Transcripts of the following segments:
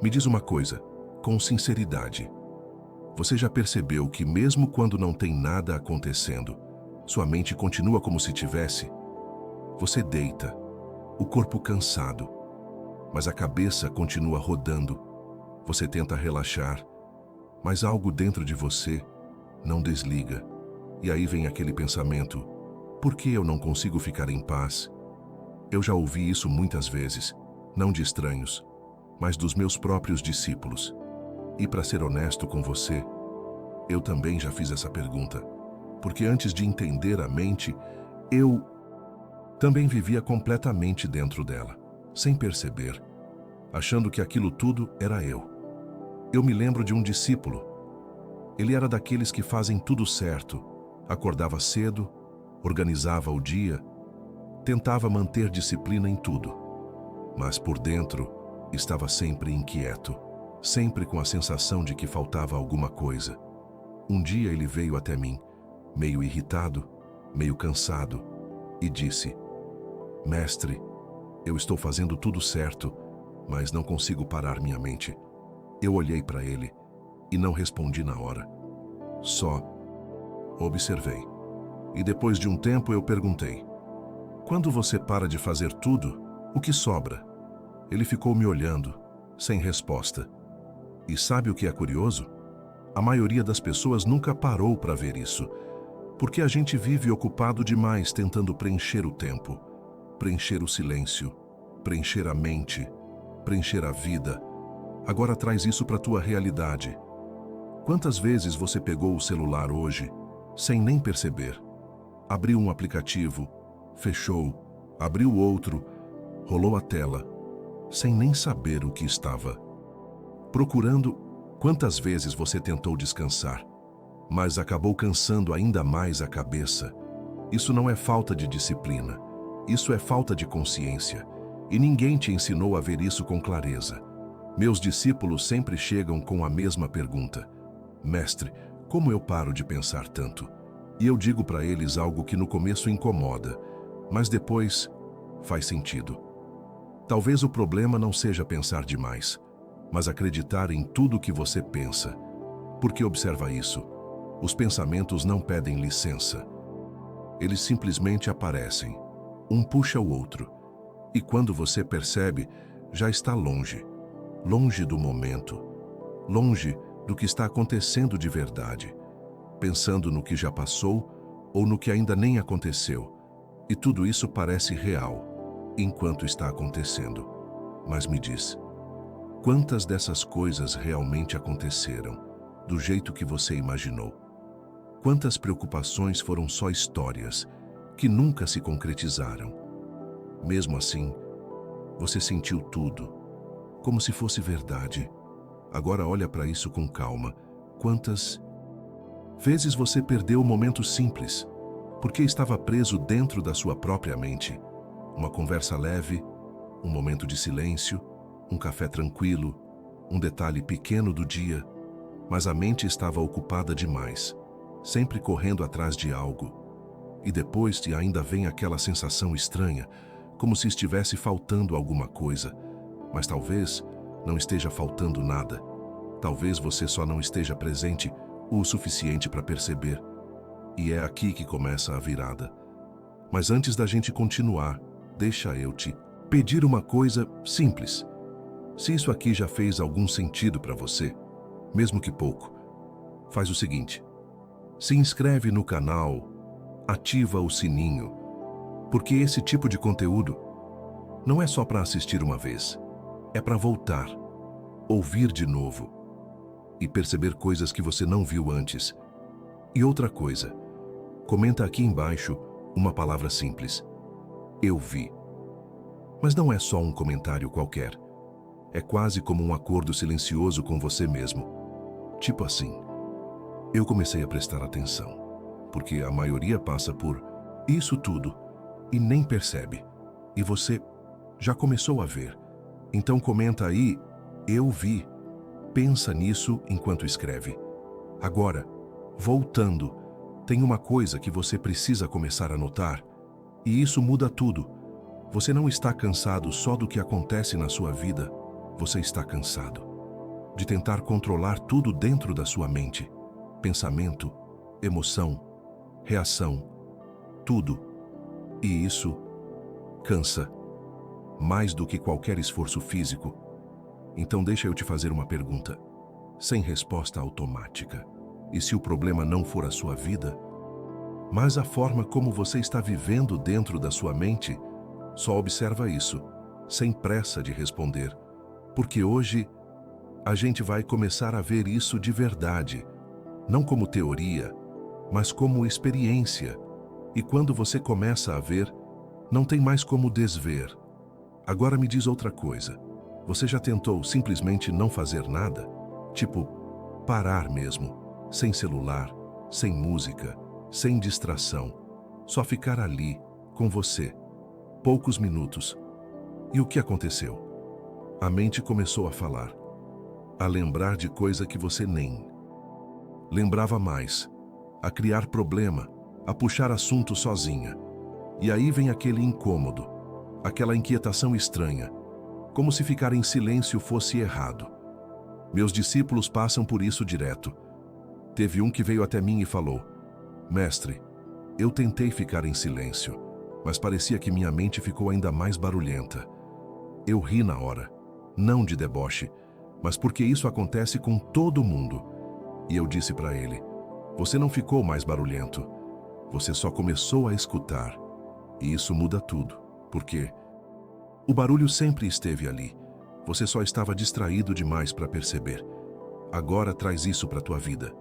Me diz uma coisa, com sinceridade. Você já percebeu que mesmo quando não tem nada acontecendo, sua mente continua como se tivesse? Você deita, o corpo cansado, mas a cabeça continua rodando. Você tenta relaxar, mas algo dentro de você não desliga. E aí vem aquele pensamento: por que eu não consigo ficar em paz? Eu já ouvi isso muitas vezes, não de estranhos, mas dos meus próprios discípulos. E para ser honesto com você, eu também já fiz essa pergunta, porque antes de entender a mente, eu também vivia completamente dentro dela, sem perceber, achando que aquilo tudo era eu. Eu me lembro de um discípulo. Ele era daqueles que fazem tudo certo, acordava cedo, organizava o dia, tentava manter disciplina em tudo, mas por dentro estava sempre inquieto, sempre com a sensação de que faltava alguma coisa. Um dia ele veio até mim, meio irritado, meio cansado, e disse: Mestre, eu estou fazendo tudo certo, mas não consigo parar minha mente. Eu olhei para ele e não respondi na hora. Só observei. E depois de um tempo eu perguntei: quando você para de fazer tudo, o que sobra? Ele ficou me olhando, sem resposta. E sabe o que é curioso? A maioria das pessoas nunca parou para ver isso, porque a gente vive ocupado demais tentando preencher o tempo, preencher o silêncio, preencher a mente, preencher a vida. Agora traz isso para a tua realidade. Quantas vezes você pegou o celular hoje, sem nem perceber? Abriu um aplicativo, fechou, abriu outro, rolou a tela, sem nem saber o que estava procurando. Quantas vezes você tentou descansar, mas acabou cansando ainda mais a cabeça? Isso não é falta de disciplina, isso é falta de consciência, e ninguém te ensinou a ver isso com clareza. Meus discípulos sempre chegam com a mesma pergunta: Mestre, como eu paro de pensar tanto? E eu digo para eles algo que no começo incomoda, mas depois faz sentido. Talvez o problema não seja pensar demais, mas acreditar em tudo que você pensa. Porque observa isso, os pensamentos não pedem licença. Eles simplesmente aparecem, um puxa o outro, e quando você percebe, já está longe, longe do momento, longe do que está acontecendo de verdade, pensando no que já passou ou no que ainda nem aconteceu. E tudo isso parece real, enquanto está acontecendo. Mas me diz, quantas dessas coisas realmente aconteceram, do jeito que você imaginou? Quantas preocupações foram só histórias, que nunca se concretizaram? Mesmo assim, você sentiu tudo, como se fosse verdade. Agora olha para isso com calma. Quantas vezes você perdeu momentos simples, porque estava preso dentro da sua própria mente? Uma conversa leve, um momento de silêncio, um café tranquilo, um detalhe pequeno do dia, mas a mente estava ocupada demais, sempre correndo atrás de algo. E depois ainda vem aquela sensação estranha, como se estivesse faltando alguma coisa, mas talvez não esteja faltando nada. Talvez você só não esteja presente o suficiente para perceber. E é aqui que começa a virada. Mas antes da gente continuar, deixa eu te pedir uma coisa simples. Se isso aqui já fez algum sentido para você, mesmo que pouco, faz o seguinte: se inscreve no canal, ativa o sininho, porque esse tipo de conteúdo não é só para assistir uma vez, é para voltar, ouvir de novo e perceber coisas que você não viu antes. E outra coisa, comenta aqui embaixo uma palavra simples: eu vi. Mas não é só um comentário qualquer. É quase como um acordo silencioso com você mesmo. Tipo assim: eu comecei a prestar atenção, porque a maioria passa por isso tudo e nem percebe. E você já começou a ver. Então comenta aí: eu vi. Pensa nisso enquanto escreve. Agora, voltando, tem uma coisa que você precisa começar a notar, e isso muda tudo. Você não está cansado só do que acontece na sua vida, você está cansado de tentar controlar tudo dentro da sua mente. Pensamento, emoção, reação, tudo. E isso cansa, mais do que qualquer esforço físico. Então deixa eu te fazer uma pergunta, sem resposta automática. E se o problema não for a sua vida, mas a forma como você está vivendo dentro da sua mente? Só observa isso, sem pressa de responder, porque hoje a gente vai começar a ver isso de verdade, não como teoria, mas como experiência. E quando você começa a ver, não tem mais como desver. Agora me diz outra coisa. Você já tentou simplesmente não fazer nada? Tipo, parar mesmo, sem celular, sem música, sem distração. Só ficar ali, com você, poucos minutos. E o que aconteceu? A mente começou a falar, a lembrar de coisa que você nem lembrava mais, a criar problema, a puxar assunto sozinha. E aí vem aquele incômodo, aquela inquietação estranha, como se ficar em silêncio fosse errado. Meus discípulos passam por isso direto. Teve um que veio até mim e falou: Mestre, eu tentei ficar em silêncio, mas parecia que minha mente ficou ainda mais barulhenta. Eu ri na hora, não de deboche, mas porque isso acontece com todo mundo. E eu disse para ele: Você não ficou mais barulhento, você só começou a escutar. E isso muda tudo, porque o barulho sempre esteve ali, você só estava distraído demais para perceber. Agora traz isso para a tua vida.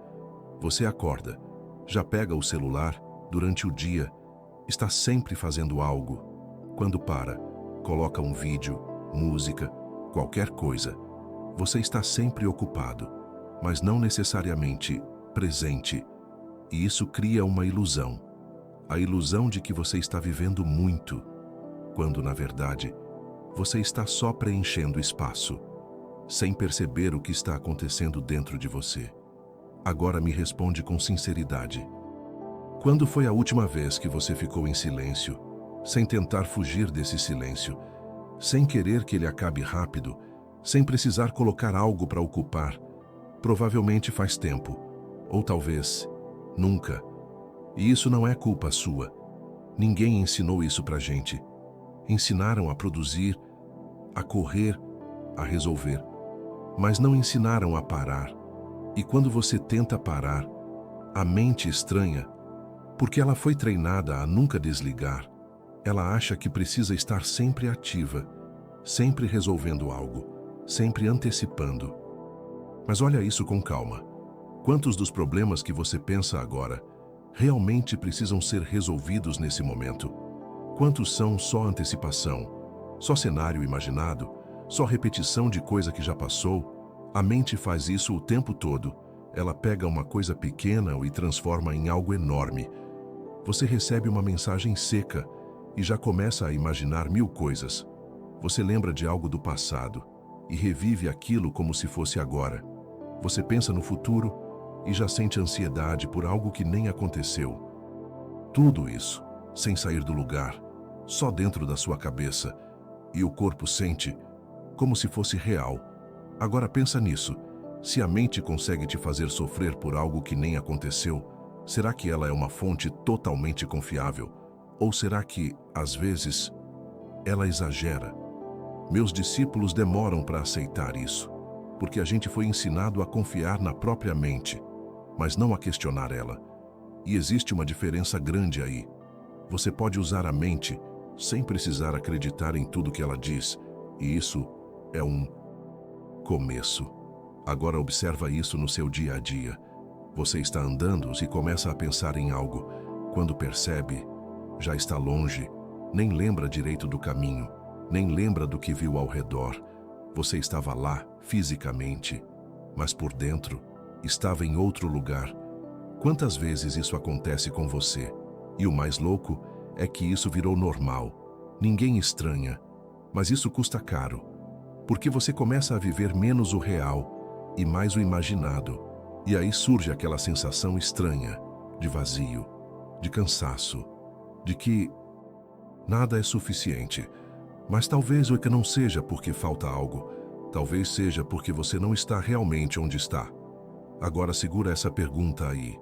Você acorda, já pega o celular, durante o dia, está sempre fazendo algo. Quando para, coloca um vídeo, música, qualquer coisa. Você está sempre ocupado, mas não necessariamente presente. E isso cria uma ilusão. A ilusão de que você está vivendo muito, quando, na verdade, você está só preenchendo espaço, sem perceber o que está acontecendo dentro de você. Agora me responde com sinceridade. Quando foi a última vez que você ficou em silêncio, sem tentar fugir desse silêncio, sem querer que ele acabe rápido, sem precisar colocar algo para ocupar? Provavelmente faz tempo, ou talvez nunca. E isso não é culpa sua. Ninguém ensinou isso pra gente. Ensinaram a produzir, a correr, a resolver, mas não ensinaram a parar. E quando você tenta parar, a mente estranha, porque ela foi treinada a nunca desligar. Ela acha que precisa estar sempre ativa, sempre resolvendo algo, sempre antecipando. Mas olha isso com calma. Quantos dos problemas que você pensa agora realmente precisam ser resolvidos nesse momento? Quantos são só antecipação, só cenário imaginado, só repetição de coisa que já passou? A mente faz isso o tempo todo. Ela pega uma coisa pequena e transforma em algo enorme. Você recebe uma mensagem seca e já começa a imaginar mil coisas. Você lembra de algo do passado e revive aquilo como se fosse agora. Você pensa no futuro e já sente ansiedade por algo que nem aconteceu. Tudo isso, sem sair do lugar, só dentro da sua cabeça, e o corpo sente como se fosse real. Agora pensa nisso. Se a mente consegue te fazer sofrer por algo que nem aconteceu, será que ela é uma fonte totalmente confiável? Ou será que, às vezes, ela exagera? Meus discípulos demoram para aceitar isso, porque a gente foi ensinado a confiar na própria mente, mas não a questionar ela. E existe uma diferença grande aí. Você pode usar a mente sem precisar acreditar em tudo que ela diz, e isso é um começo. Agora observa isso no seu dia a dia. Você está andando e começa a pensar em algo. Quando percebe, já está longe, nem lembra direito do caminho, nem lembra do que viu ao redor. Você estava lá, fisicamente, mas por dentro, estava em outro lugar. Quantas vezes isso acontece com você? E o mais louco é que isso virou normal. Ninguém estranha, mas isso custa caro, porque você começa a viver menos o real e mais o imaginado. E aí surge aquela sensação estranha, de vazio, de cansaço, de que nada é suficiente. Mas talvez o que não seja porque falta algo, Talvez seja porque você não está realmente onde está. Agora segura essa pergunta aí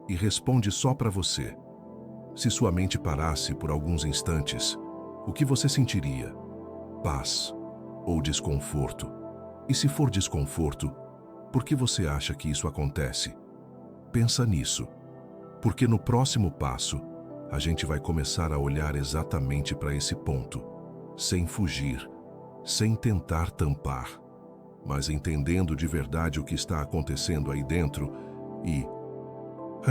e responde só para você. Se sua mente parasse por alguns instantes, o que você sentiria? Paz ou desconforto? E se for desconforto, por que você acha que isso acontece? Pensa nisso, porque no próximo passo, a gente vai começar a olhar exatamente para esse ponto, sem fugir, sem tentar tampar, mas entendendo de verdade o que está acontecendo aí dentro e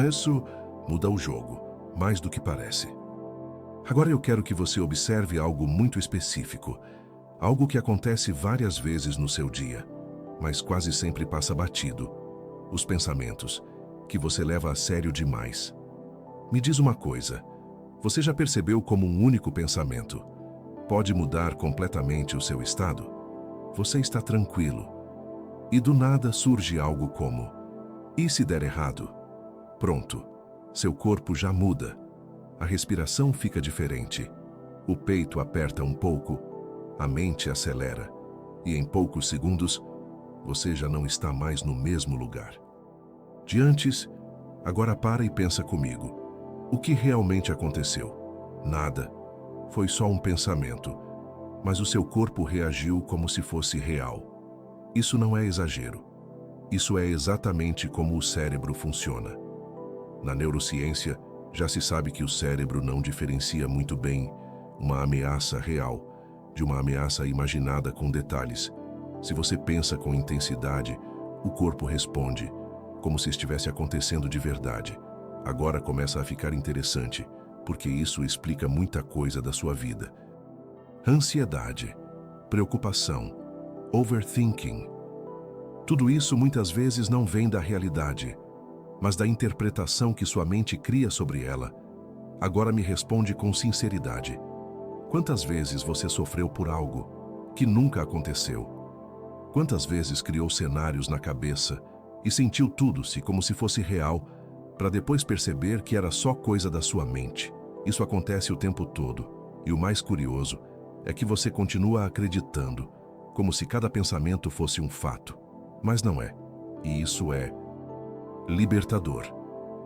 isso muda o jogo, mais do que parece. Agora eu quero que você observe algo muito específico, algo que acontece várias vezes no seu dia, mas quase sempre passa batido. Os pensamentos, que você leva a sério demais. Me diz uma coisa, você já percebeu como um único pensamento pode mudar completamente o seu estado? Você está tranquilo, e do nada surge algo como: e se der errado? Pronto, seu corpo já muda, a respiração fica diferente, o peito aperta um pouco, a mente acelera, e em poucos segundos, você já não está mais no mesmo lugar. De antes, agora para e pensa comigo. O que realmente aconteceu? Nada. Foi só um pensamento, mas o seu corpo reagiu como se fosse real. Isso não é exagero. Isso é exatamente como o cérebro funciona. Na neurociência, já se sabe que o cérebro não diferencia muito bem uma ameaça real de uma ameaça imaginada com detalhes. Se você pensa com intensidade, o corpo responde, como se estivesse acontecendo de verdade. Agora começa a ficar interessante, porque isso explica muita coisa da sua vida. Ansiedade, preocupação, overthinking. Tudo isso muitas vezes não vem da realidade, mas da interpretação que sua mente cria sobre ela. Agora me responde com sinceridade. Quantas vezes você sofreu por algo que nunca aconteceu? Quantas vezes criou cenários na cabeça e sentiu tudo-se como se fosse real, para depois perceber que era só coisa da sua mente? Isso acontece o tempo todo, e o mais curioso é que você continua acreditando, como se cada pensamento fosse um fato. Mas não é. E isso é libertador.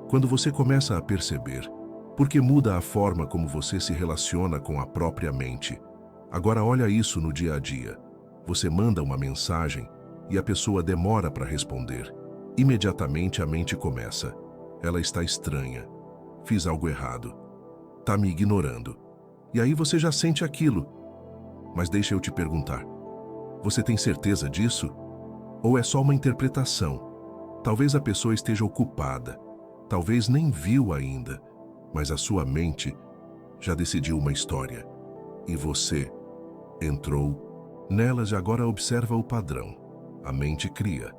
Quando você começa a perceber, porque muda a forma como você se relaciona com a própria mente. Agora olha isso no dia a dia. Você manda uma mensagem e a pessoa demora para responder. Imediatamente a mente começa: ela está estranha, fiz algo errado, está me ignorando. E aí você já sente aquilo. Mas deixa eu te perguntar, você tem certeza disso? Ou é só uma interpretação? Talvez a pessoa esteja ocupada, talvez nem viu ainda, mas a sua mente já decidiu uma história. E você entrou nelas e agora observa o padrão. A mente cria,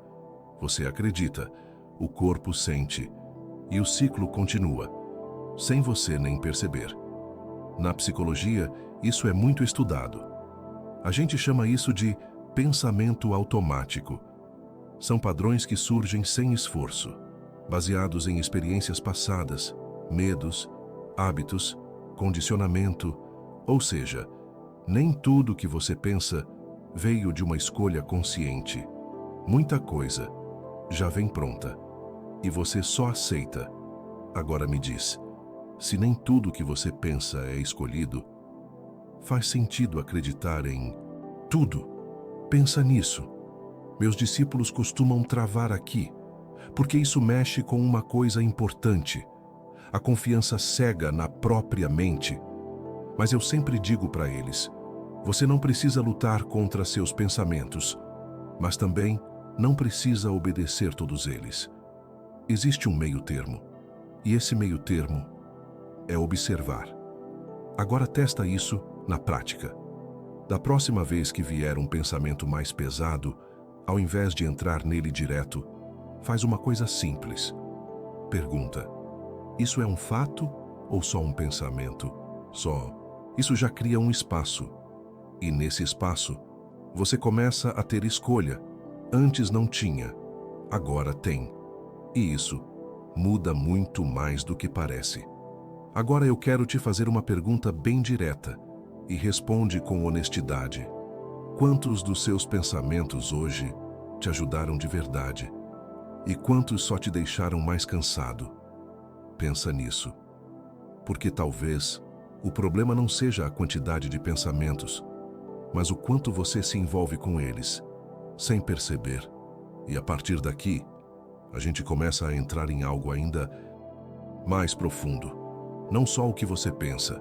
você acredita, o corpo sente, e o ciclo continua, sem você nem perceber. Na psicologia, isso é muito estudado. A gente chama isso de pensamento automático. São padrões que surgem sem esforço, baseados em experiências passadas, medos, hábitos, condicionamento, ou seja, nem tudo que você pensa veio de uma escolha consciente. Muita coisa já vem pronta, e você só aceita. Agora me diz, se nem tudo que você pensa é escolhido, faz sentido acreditar em tudo? Pensa nisso. Meus discípulos costumam travar aqui, porque isso mexe com uma coisa importante, a confiança cega na própria mente. Mas eu sempre digo para eles, você não precisa lutar contra seus pensamentos, mas também não precisa obedecer todos eles. Existe um meio termo, e esse meio termo é observar. Agora testa isso na prática. Da próxima vez que vier um pensamento mais pesado, ao invés de entrar nele direto, faz uma coisa simples. Pergunta: isso é um fato ou só um pensamento? Isso já cria um espaço. E nesse espaço, você começa a ter escolha. Antes não tinha, agora tem. E isso muda muito mais do que parece. Agora eu quero te fazer uma pergunta bem direta e responde com honestidade. Quantos dos seus pensamentos hoje te ajudaram de verdade? E quantos só te deixaram mais cansado? Pensa nisso. Porque talvez o problema não seja a quantidade de pensamentos, mas o quanto você se envolve com eles, sem perceber. E a partir daqui, a gente começa a entrar em algo ainda mais profundo. Não só o que você pensa,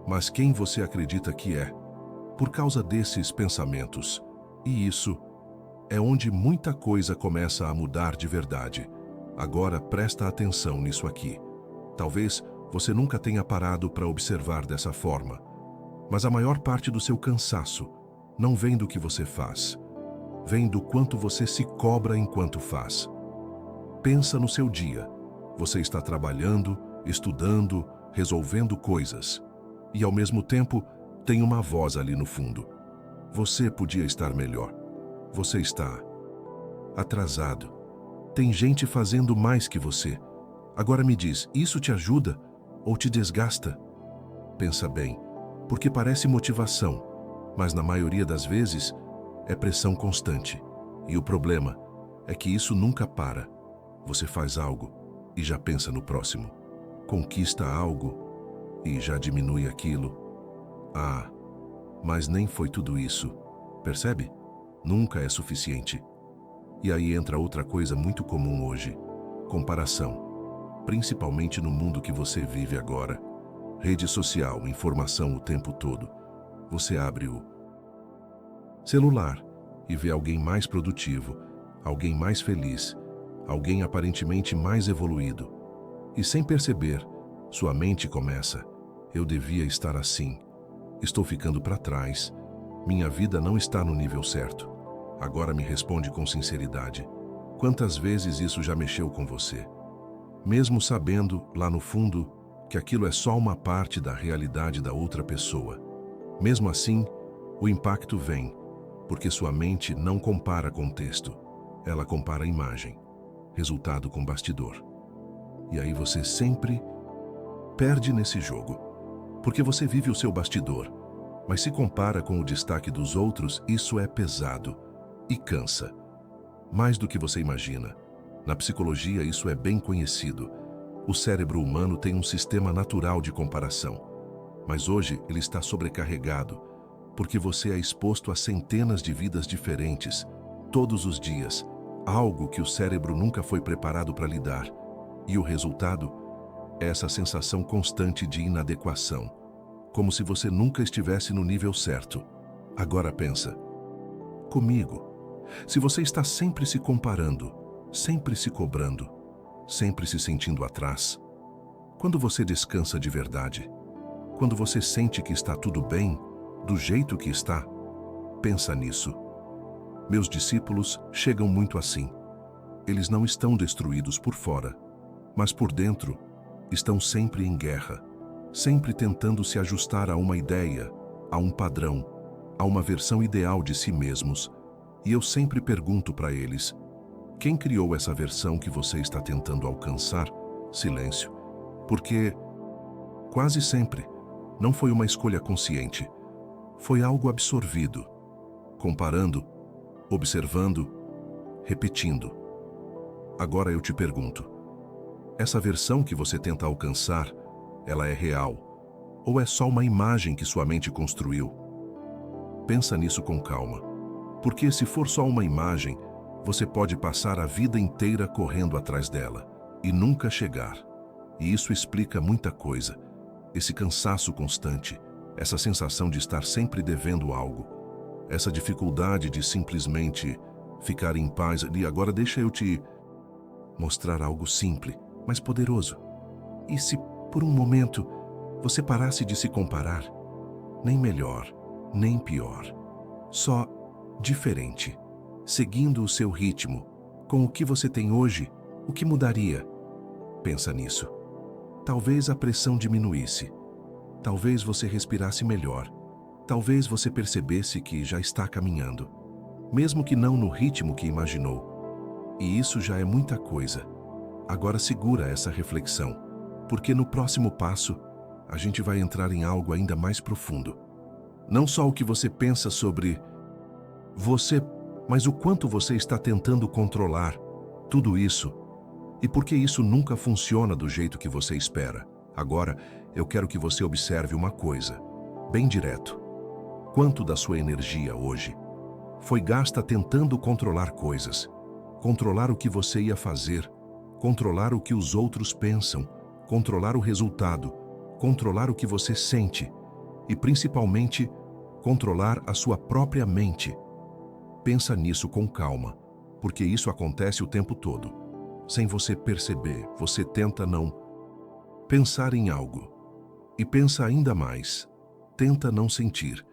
mas quem você acredita que é, por causa desses pensamentos. E isso é onde muita coisa começa a mudar de verdade. Agora presta atenção nisso aqui. Talvez você nunca tenha parado para observar dessa forma, mas a maior parte do seu cansaço não vem do que você faz, vem do quanto você se cobra enquanto faz. Pensa no seu dia. Você está trabalhando, estudando, resolvendo coisas. E ao mesmo tempo, tem uma voz ali no fundo. Você podia estar melhor. Você está atrasado. Tem gente fazendo mais que você. Agora me diz, isso te ajuda ou te desgasta? Pensa bem, porque parece motivação, mas na maioria das vezes é pressão constante. E o problema é que isso nunca para. Você faz algo e já pensa no próximo. Conquista algo e já diminui aquilo. Ah, mas nem foi tudo isso. Percebe? Nunca é suficiente. E aí entra outra coisa muito comum hoje: comparação. Principalmente no mundo que você vive agora. Rede social, informação o tempo todo. Você abre o celular e vê alguém mais produtivo, alguém mais feliz, alguém aparentemente mais evoluído. E sem perceber, sua mente começa: eu devia estar assim. Estou ficando para trás. Minha vida não está no nível certo. Agora me responde com sinceridade. Quantas vezes isso já mexeu com você? Mesmo sabendo, lá no fundo, que aquilo é só uma parte da realidade da outra pessoa. Mesmo assim, o impacto vem, porque sua mente não compara contexto, ela compara imagem, resultado com bastidor. E aí você sempre perde nesse jogo, porque você vive o seu bastidor, mas se compara com o destaque dos outros, isso é pesado e cansa. Mais do que você imagina. Na psicologia isso é bem conhecido. O cérebro humano tem um sistema natural de comparação, mas hoje ele está sobrecarregado, porque você é exposto a centenas de vidas diferentes, todos os dias, algo que o cérebro nunca foi preparado para lidar. E o resultado é essa sensação constante de inadequação, como se você nunca estivesse no nível certo. Agora pensa comigo, se você está sempre se comparando, sempre se cobrando, sempre se sentindo atrás, quando você descansa de verdade, quando você sente que está tudo bem, do jeito que está, pensa nisso. Meus discípulos chegam muito assim. Eles não estão destruídos por fora, mas por dentro estão sempre em guerra, sempre tentando se ajustar a uma ideia, a um padrão, a uma versão ideal de si mesmos. E eu sempre pergunto para eles: quem criou essa versão que você está tentando alcançar? Silêncio. Porque quase sempre não foi uma escolha consciente, foi algo absorvido, comparando, observando, repetindo. Agora eu te pergunto, essa versão que você tenta alcançar, ela é real? Ou é só uma imagem que sua mente construiu? Pensa nisso com calma, porque se for só uma imagem, você pode passar a vida inteira correndo atrás dela e nunca chegar. E isso explica muita coisa. Esse cansaço constante, essa sensação de estar sempre devendo algo, essa dificuldade de simplesmente ficar em paz. E agora deixa eu te mostrar algo simples, mas poderoso. E se por um momento você parasse de se comparar? Nem melhor, nem pior. Só diferente. Seguindo o seu ritmo, com o que você tem hoje, o que mudaria? Pensa nisso. Talvez a pressão diminuísse. Talvez você respirasse melhor. Talvez você percebesse que já está caminhando, mesmo que não no ritmo que imaginou. E isso já é muita coisa. Agora segura essa reflexão, porque no próximo passo, a gente vai entrar em algo ainda mais profundo. Não só o que você pensa sobre Você, mas o quanto você está tentando controlar tudo isso? E por que isso nunca funciona do jeito que você espera? Agora, eu quero que você observe uma coisa, bem direto. Quanto da sua energia hoje foi gasta tentando controlar coisas? Controlar o que você ia fazer, controlar o que os outros pensam, controlar o resultado, controlar o que você sente e, principalmente, controlar a sua própria mente. Pensa nisso com calma, porque isso acontece o tempo todo. Sem você perceber, você tenta não pensar em algo e pensa ainda mais. Tenta não sentir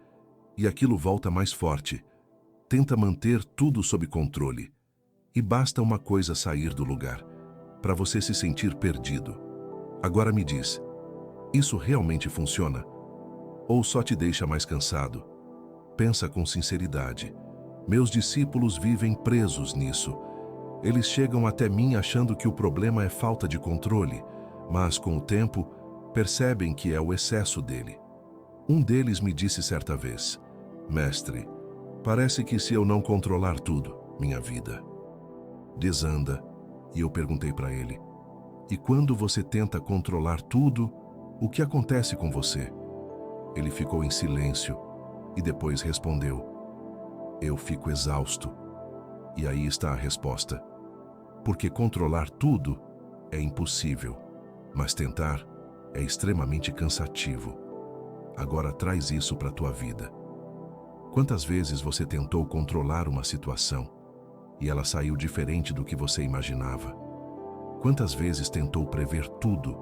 e aquilo volta mais forte. Tenta manter tudo sob controle e basta uma coisa sair do lugar para você se sentir perdido. Agora me diz, isso realmente funciona? Ou só te deixa mais cansado? Pensa com sinceridade. Meus discípulos vivem presos nisso. Eles chegam até mim achando que o problema é falta de controle, mas com o tempo percebem que é o excesso dele. Um deles me disse certa vez: Mestre, parece que se eu não controlar tudo, minha vida desanda. E eu perguntei para ele: e quando você tenta controlar tudo, o que acontece com você? Ele ficou em silêncio e depois respondeu: eu fico exausto. E aí está a resposta. Porque controlar tudo é impossível, mas tentar é extremamente cansativo. Agora traz isso para a tua vida. Quantas vezes você tentou controlar uma situação e ela saiu diferente do que você imaginava? Quantas vezes tentou prever tudo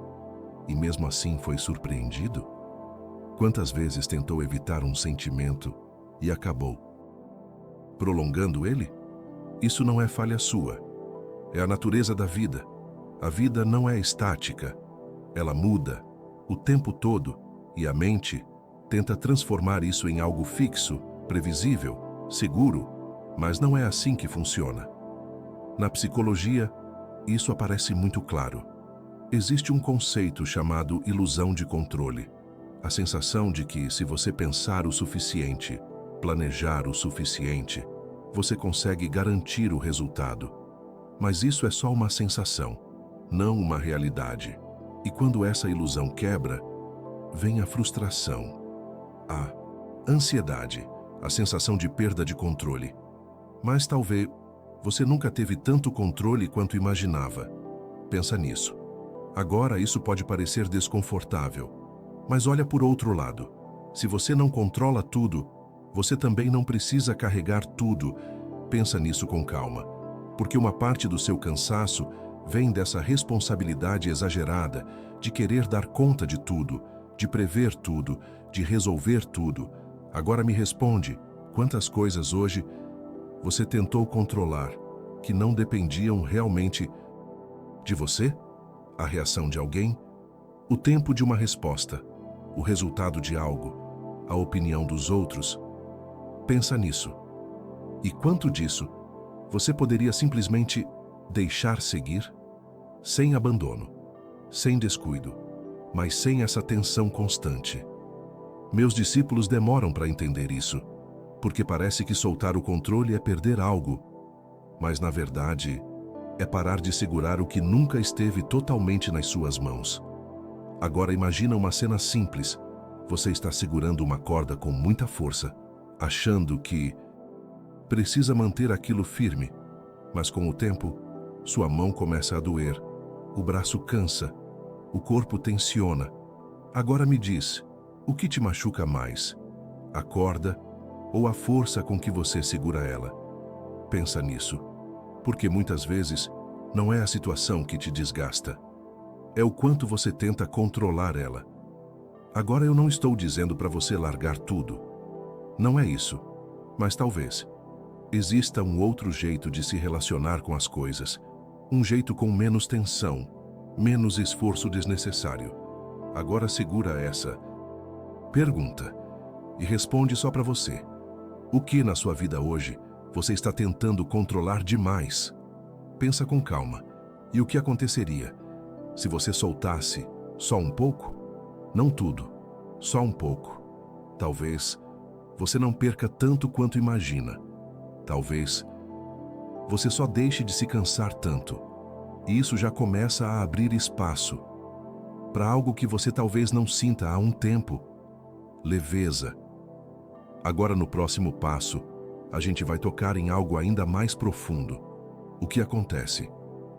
e mesmo assim foi surpreendido? Quantas vezes tentou evitar um sentimento e acabou prolongando ele? Isso não é falha sua. É a natureza da vida. A vida não é estática. Ela muda o tempo todo e a mente tenta transformar isso em algo fixo, previsível, seguro, mas não é assim que funciona. Na psicologia, isso aparece muito claro. Existe um conceito chamado ilusão de controle. A sensação de que, se você pensar o suficiente, planejar o suficiente, você consegue garantir o resultado. Mas isso é só uma sensação, não uma realidade. E quando essa ilusão quebra, vem a frustração, a ansiedade, a sensação de perda de controle. Mas talvez você nunca teve tanto controle quanto imaginava. Pensa nisso. Agora isso pode parecer desconfortável, mas olha por outro lado. Se você não controla tudo, você também não precisa carregar tudo. Pensa nisso com calma, porque uma parte do seu cansaço vem dessa responsabilidade exagerada de querer dar conta de tudo, de prever tudo, de resolver tudo. Agora me responde, quantas coisas hoje você tentou controlar que não dependiam realmente de você? A reação de alguém? O tempo de uma resposta? O resultado de algo? A opinião dos outros? Pensa nisso. E quanto disso você poderia simplesmente deixar seguir? Sem abandono, sem descuido, mas sem essa tensão constante. Meus discípulos demoram para entender isso, porque parece que soltar o controle é perder algo, mas na verdade é parar de segurar o que nunca esteve totalmente nas suas mãos. Agora imagina uma cena simples. Você está segurando uma corda com muita força, achando que precisa manter aquilo firme, mas com o tempo, sua mão começa a doer, o braço cansa, o corpo tensiona. Agora me diz, o que te machuca mais? A corda ou a força com que você segura ela? Pensa nisso, porque muitas vezes não é a situação que te desgasta, é o quanto você tenta controlar ela. Agora eu não estou dizendo para você largar tudo. Não é isso, mas talvez exista um outro jeito de se relacionar com as coisas, um jeito com menos tensão, menos esforço desnecessário. Agora segura essa pergunta e responde só para você. O que na sua vida hoje você está tentando controlar demais? Pensa com calma. E o que aconteceria se você soltasse só um pouco? Não tudo, só um pouco. Talvez você não perca tanto quanto imagina. Talvez você só deixe de se cansar tanto, e isso já começa a abrir espaço para algo que você talvez não sinta há um tempo: leveza. Agora, no próximo passo, a gente vai tocar em algo ainda mais profundo. O que acontece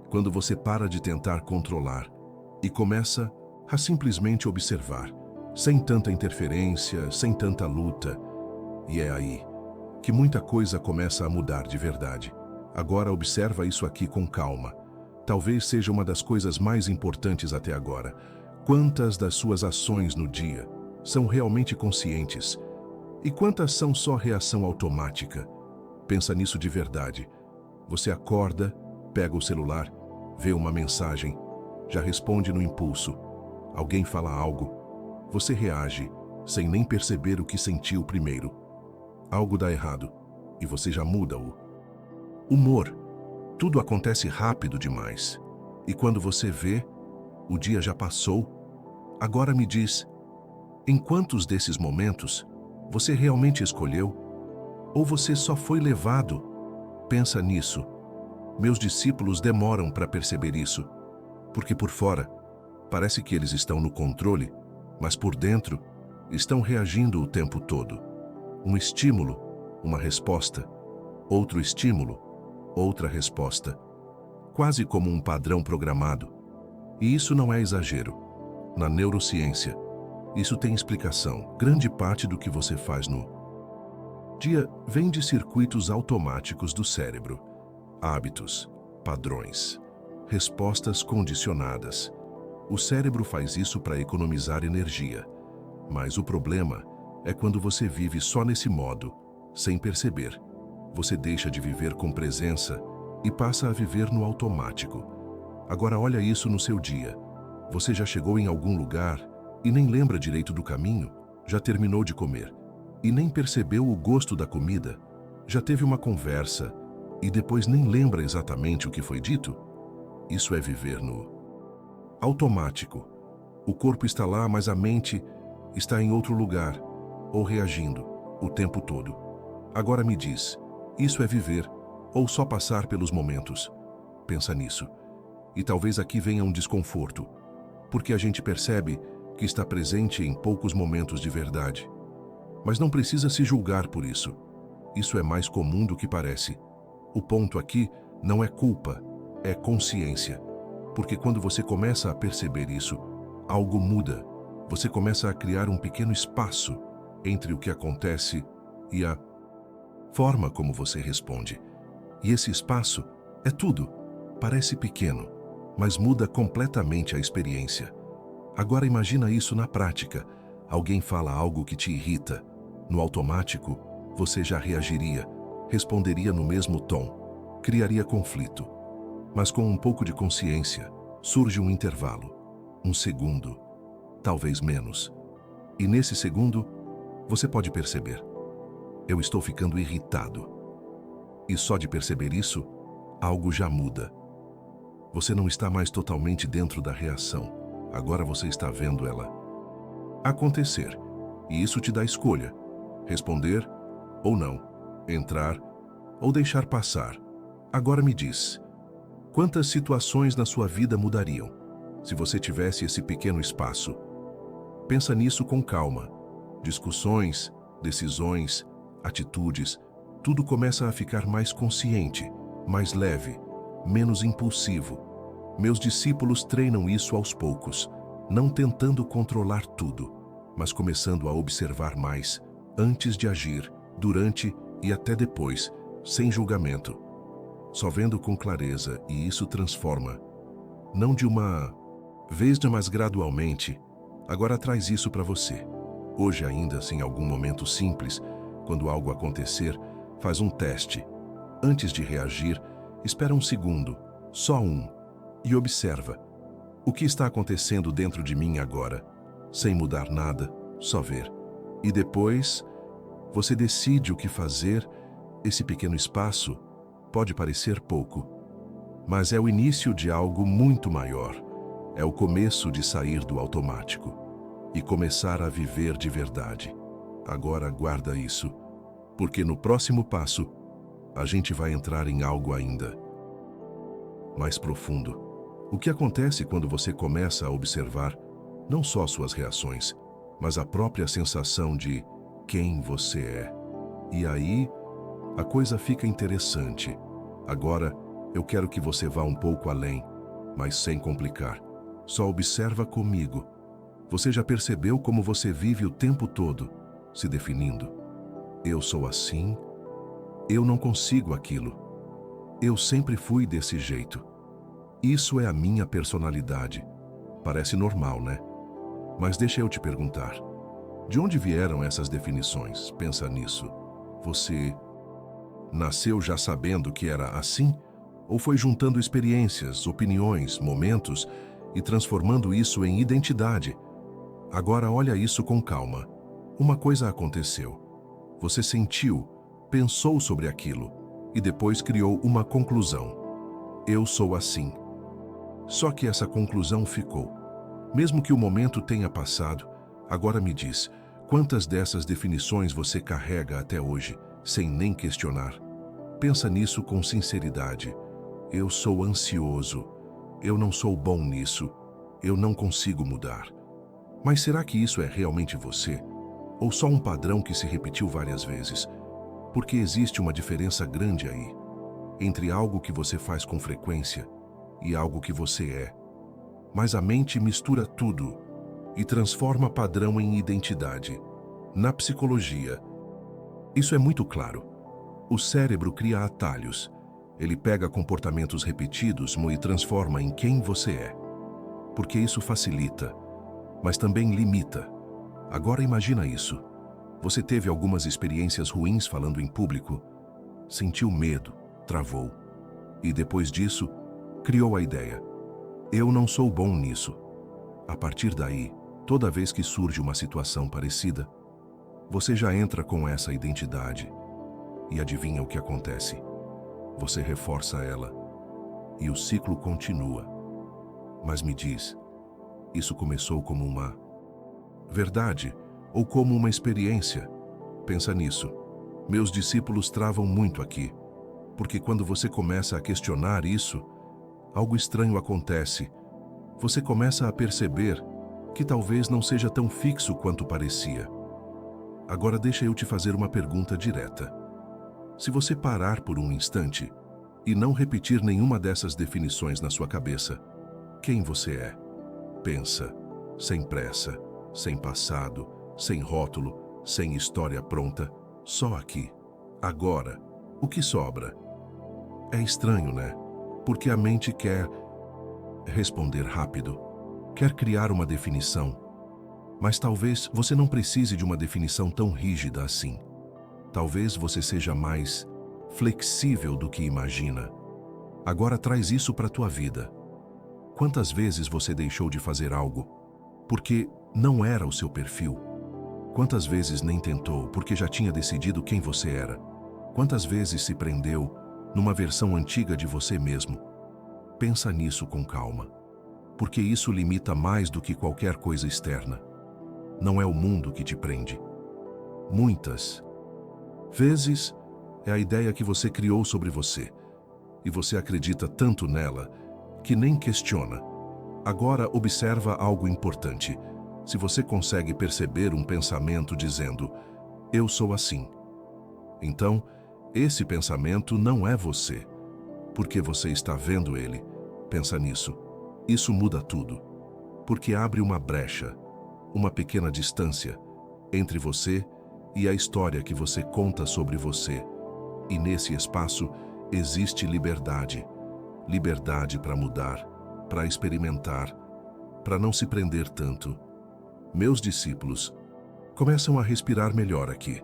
quando você para de tentar controlar e começa a simplesmente observar, sem tanta interferência, sem tanta luta. E é aí que muita coisa começa a mudar de verdade. Agora observa isso aqui com calma. Talvez seja uma das coisas mais importantes até agora. Quantas das suas ações no dia são realmente conscientes? E quantas são só reação automática? Pensa nisso de verdade. Você acorda, pega o celular, vê uma mensagem, já responde no impulso. Alguém fala algo, você reage sem nem perceber o que sentiu primeiro. Algo dá errado e você já muda o humor. Tudo acontece rápido demais. E quando você vê, o dia já passou. Agora me diz, em quantos desses momentos você realmente escolheu? Ou você só foi levado? Pensa nisso. Meus discípulos demoram para perceber isso, porque por fora parece que eles estão no controle, mas por dentro estão reagindo o tempo todo. Um estímulo, uma resposta. Outro estímulo, outra resposta. Quase como um padrão programado. E isso não é exagero. Na neurociência, isso tem explicação. Grande parte do que você faz no dia vem de circuitos automáticos do cérebro. Hábitos, padrões, respostas condicionadas. O cérebro faz isso para economizar energia. Mas o problema é quando você vive só nesse modo, sem perceber. Você deixa de viver com presença e passa a viver no automático. Agora olha isso no seu dia. Você já chegou em algum lugar e nem lembra direito do caminho? Já terminou de comer e nem percebeu o gosto da comida? Já teve uma conversa e depois nem lembra exatamente o que foi dito? Isso é viver no automático. O corpo está lá, mas a mente está em outro lugar, ou reagindo, o tempo todo. Agora me diz, isso é viver, ou só passar pelos momentos? Pensa nisso. E talvez aqui venha um desconforto, porque a gente percebe que está presente em poucos momentos de verdade. Mas não precisa se julgar por isso. Isso é mais comum do que parece. O ponto aqui não é culpa, é consciência. Porque quando você começa a perceber isso, algo muda. Você começa a criar um pequeno espaço entre o que acontece e a forma como você responde. E esse espaço é tudo. Parece pequeno, mas muda completamente a experiência. Agora imagina isso na prática. Alguém fala algo que te irrita. No automático, você já reagiria, responderia no mesmo tom, criaria conflito. Mas com um pouco de consciência, surge um intervalo, um segundo, talvez menos. E nesse segundo, você pode perceber: eu estou ficando irritado. E só de perceber isso, algo já muda. Você não está mais totalmente dentro da reação. Agora você está vendo ela acontecer. E isso te dá escolha: responder ou não, entrar ou deixar passar. Agora me diz, quantas situações na sua vida mudariam se você tivesse esse pequeno espaço? Pensa nisso com calma. Discussões, decisões, atitudes, tudo começa a ficar mais consciente, mais leve, menos impulsivo. Meus discípulos treinam isso aos poucos, não tentando controlar tudo, mas começando a observar mais, antes de agir, durante e até depois, sem julgamento. Só vendo com clareza, e isso transforma. Não de uma vez, mas gradualmente. Agora traz isso para você. Hoje ainda, sem algum momento simples, quando algo acontecer, faz um teste. Antes de reagir, espera um segundo, só um, e observa. O que está acontecendo dentro de mim agora? Sem mudar nada, só ver. E depois, você decide o que fazer. Esse pequeno espaço pode parecer pouco, mas é o início de algo muito maior. É o começo de sair do automático e começar a viver de verdade. Agora guarda isso, porque no próximo passo, a gente vai entrar em algo ainda mais profundo. O que acontece quando você começa a observar não só suas reações, mas a própria sensação de quem você é. E aí, a coisa fica interessante. Agora, eu quero que você vá um pouco além, mas sem complicar. Só observa comigo. Você já percebeu como você vive o tempo todo, se definindo? Eu sou assim, eu não consigo aquilo. Eu sempre fui desse jeito. Isso é a minha personalidade. Parece normal, né? Mas deixa eu te perguntar. De onde vieram essas definições? Pensa nisso. Você nasceu já sabendo que era assim? Ou foi juntando experiências, opiniões, momentos e transformando isso em identidade? Agora olha isso com calma. Uma coisa aconteceu. Você sentiu, pensou sobre aquilo e depois criou uma conclusão. Eu sou assim. Só que essa conclusão ficou. Mesmo que o momento tenha passado, agora me diz, quantas dessas definições você carrega até hoje, sem nem questionar? Pensa nisso com sinceridade. Eu sou ansioso. Eu não sou bom nisso. Eu não consigo mudar. Mas será que isso é realmente você? Ou só um padrão que se repetiu várias vezes? Porque existe uma diferença grande aí, entre algo que você faz com frequência e algo que você é. Mas a mente mistura tudo e transforma padrão em identidade. Na psicologia, isso é muito claro. O cérebro cria atalhos. Ele pega comportamentos repetidos e transforma em quem você é. Porque isso facilita, mas também limita. Agora imagina isso. Você teve algumas experiências ruins falando em público, sentiu medo, travou. E depois disso, criou a ideia. Eu não sou bom nisso. A partir daí, toda vez que surge uma situação parecida, você já entra com essa identidade. E adivinha o que acontece? Você reforça ela. E o ciclo continua. Mas me diz, isso começou como uma verdade ou como uma experiência? Pensa nisso. Meus discípulos travam muito aqui, porque quando você começa a questionar isso, algo estranho acontece. Você começa a perceber que talvez não seja tão fixo quanto parecia. Agora deixa eu te fazer uma pergunta direta. Se você parar por um instante e não repetir nenhuma dessas definições na sua cabeça, quem você é? Pensa, sem pressa, sem passado, sem rótulo, sem história pronta, só aqui, agora, o que sobra? É estranho, né? Porque a mente quer responder rápido, quer criar uma definição, mas talvez você não precise de uma definição tão rígida assim. Talvez você seja mais flexível do que imagina. Agora traz isso para a tua vida. Quantas vezes você deixou de fazer algo porque não era o seu perfil? Quantas vezes nem tentou porque já tinha decidido quem você era? Quantas vezes se prendeu numa versão antiga de você mesmo? Pensa nisso com calma, porque isso limita mais do que qualquer coisa externa. Não é o mundo que te prende. Muitas vezes é a ideia que você criou sobre você, e você acredita tanto nela que nem questiona. Agora observa algo importante. Se você consegue perceber um pensamento dizendo, eu sou assim, então esse pensamento não é você, porque você está vendo ele. Pensa nisso. Isso muda tudo, porque abre uma brecha, uma pequena distância entre você e a história que você conta sobre você. E nesse espaço existe liberdade. Liberdade para mudar, para experimentar, para não se prender tanto. Meus discípulos começam a respirar melhor aqui,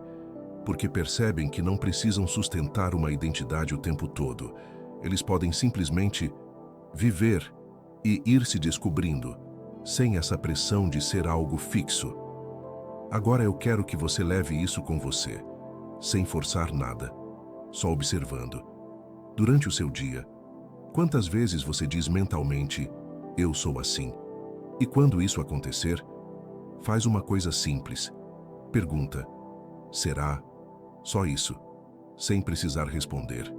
porque percebem que não precisam sustentar uma identidade o tempo todo. Eles podem simplesmente viver e ir se descobrindo, sem essa pressão de ser algo fixo. Agora eu quero que você leve isso com você, sem forçar nada, só observando. Durante o seu dia, quantas vezes você diz mentalmente, eu sou assim? E quando isso acontecer, faz uma coisa simples. Pergunta, será? Só isso. sem precisar responder.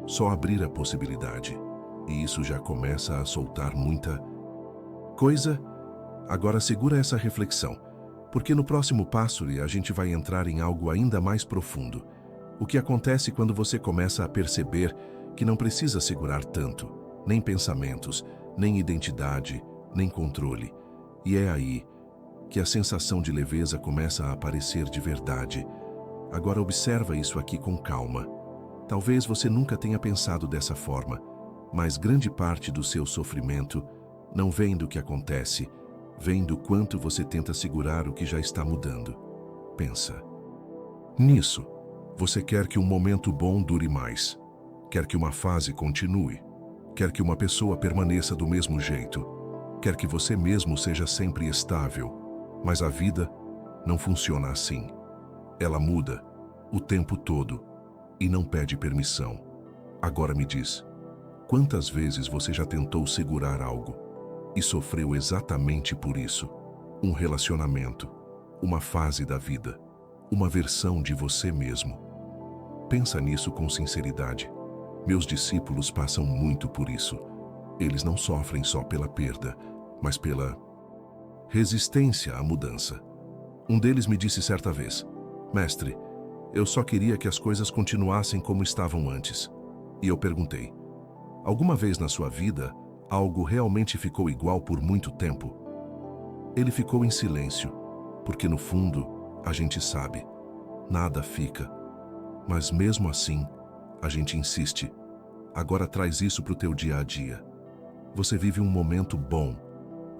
Só abrir a possibilidade. E isso já começa a soltar muita coisa. Agora segura essa reflexão, porque no próximo passo a gente vai entrar em algo ainda mais profundo. O que acontece quando você começa a perceber que não precisa segurar tanto, nem pensamentos, nem identidade, nem controle. E é aí que a sensação de leveza começa a aparecer de verdade. Agora observa isso aqui com calma. Talvez você nunca tenha pensado dessa forma, mas grande parte do seu sofrimento não vem do que acontece, vem do quanto você tenta segurar o que já está mudando. Pensa nisso. Você quer que um momento bom dure mais, quer que uma fase continue, quer que uma pessoa permaneça do mesmo jeito, quer que você mesmo seja sempre estável, mas a vida não funciona assim. Ela muda o tempo todo e não pede permissão. Agora me diz, quantas vezes você já tentou segurar algo e sofreu exatamente por isso? Um relacionamento, uma fase da vida, uma versão de você mesmo. Pensa nisso com sinceridade. Meus discípulos passam muito por isso. Eles não sofrem só pela perda, mas pela resistência à mudança. Um deles me disse certa vez: "Mestre, eu só queria que as coisas continuassem como estavam antes." E eu perguntei: "Alguma vez na sua vida, algo realmente ficou igual por muito tempo?" Ele ficou em silêncio, porque no fundo, a gente sabe, nada fica. Mas mesmo assim, a gente insiste. Agora traz isso para o teu dia a dia. Você vive um momento bom,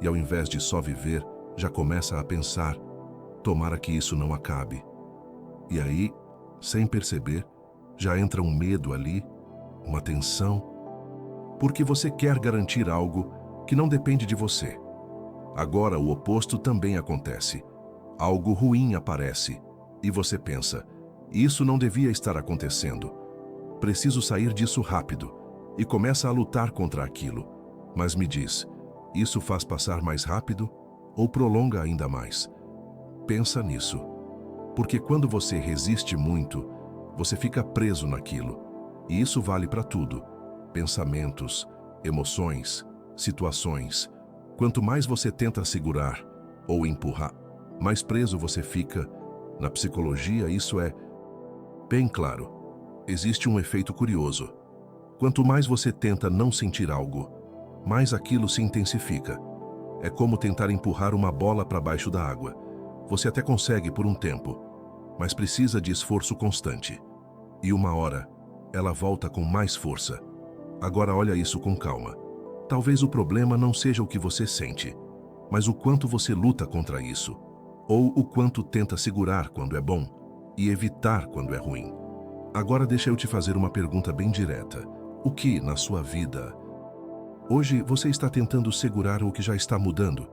e ao invés de só viver, já começa a pensar: tomara que isso não acabe. E aí, sem perceber, já entra um medo ali, uma tensão, porque você quer garantir algo que não depende de você. Agora o oposto também acontece. Algo ruim aparece, e você pensa: isso não devia estar acontecendo. Preciso sair disso rápido. E começa a lutar contra aquilo. Mas me diz, isso faz passar mais rápido ou prolonga ainda mais? Pensa nisso. Porque quando você resiste muito, você fica preso naquilo. E isso vale para tudo. Pensamentos, emoções, situações. Quanto mais você tenta segurar ou empurrar, mais preso você fica. Na psicologia, isso é bem claro. Existe um efeito curioso. Quanto mais você tenta não sentir algo, mais aquilo se intensifica. É como tentar empurrar uma bola para baixo da água. Você até consegue por um tempo, mas precisa de esforço constante. E uma hora, ela volta com mais força. Agora olha isso com calma. Talvez o problema não seja o que você sente, mas o quanto você luta contra isso, ou o quanto tenta segurar quando é bom e evitar quando é ruim. Agora deixa eu te fazer uma pergunta bem direta. O que, na sua vida, hoje você está tentando segurar o que já está mudando?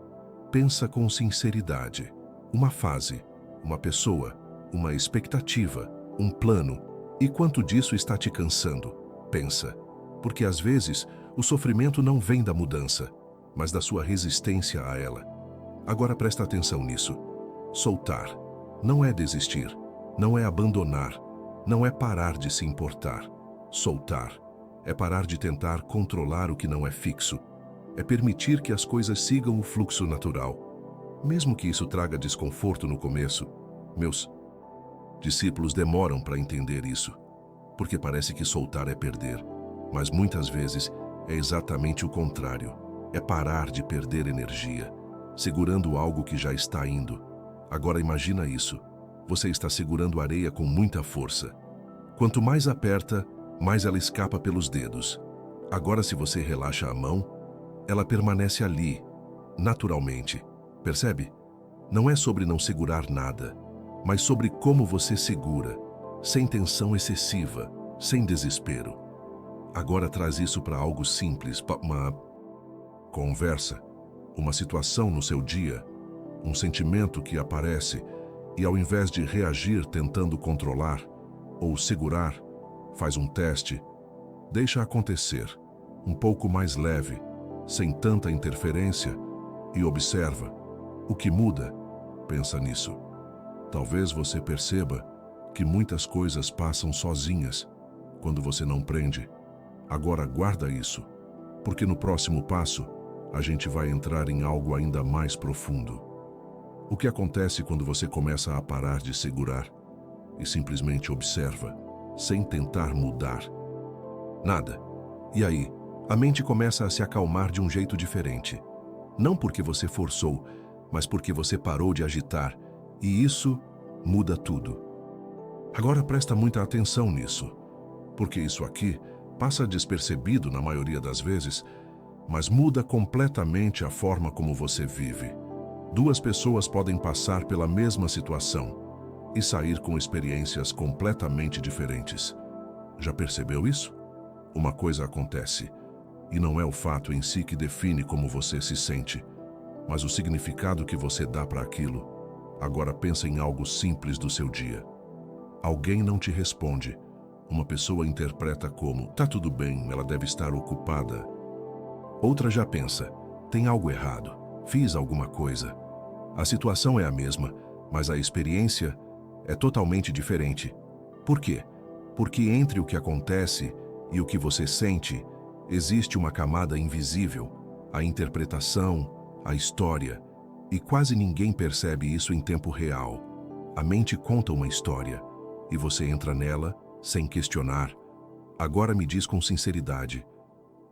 Pensa com sinceridade. Uma fase, uma pessoa, uma expectativa, um plano. E quanto disso está te cansando? Pensa. Porque às vezes o sofrimento não vem da mudança, mas da sua resistência a ela. Agora presta atenção nisso. Soltar não é desistir, não é abandonar, não é parar de se importar. Soltar é parar de tentar controlar o que não é fixo. É permitir que as coisas sigam o fluxo natural. Mesmo que isso traga desconforto no começo, meus discípulos demoram para entender isso, porque parece que soltar é perder, mas muitas vezes é exatamente o contrário. É parar de perder energia, segurando algo que já está indo. Agora imagina isso. Você está segurando areia com muita força. Quanto mais aperta, mais ela escapa pelos dedos. Agora se você relaxa a mão, ela permanece ali, naturalmente. Percebe? Não é sobre não segurar nada, mas sobre como você segura, sem tensão excessiva, sem desespero. Agora traz isso para algo simples, uma conversa, uma situação no seu dia, um sentimento que aparece e ao invés de reagir tentando controlar ou segurar, faz um teste, deixa acontecer, um pouco mais leve, sem tanta interferência e observa. O que muda? Pensa nisso. Talvez você perceba que muitas coisas passam sozinhas quando você não prende. Agora guarda isso, porque no próximo passo a gente vai entrar em algo ainda mais profundo. O que acontece quando você começa a parar de segurar e simplesmente observa, sem tentar mudar? Nada. E aí, a mente começa a se acalmar de um jeito diferente. Não porque você forçou, mas porque você parou de agitar, e isso muda tudo. Agora presta muita atenção nisso, porque isso aqui passa despercebido na maioria das vezes, mas muda completamente a forma como você vive. Duas pessoas podem passar pela mesma situação e sair com experiências completamente diferentes. Já percebeu isso? Uma coisa acontece, e não é o fato em si que define como você se sente, mas o significado que você dá para aquilo. Agora pensa em algo simples do seu dia. Alguém não te responde. Uma pessoa interpreta como, tá tudo bem, ela deve estar ocupada. Outra já pensa, tem algo errado, fiz alguma coisa. A situação é a mesma, mas a experiência é totalmente diferente. Por quê? Porque entre o que acontece e o que você sente, existe uma camada invisível, a interpretação, a história, e quase ninguém percebe isso em tempo real. A mente conta uma história, e você entra nela sem questionar. Agora me diz com sinceridade,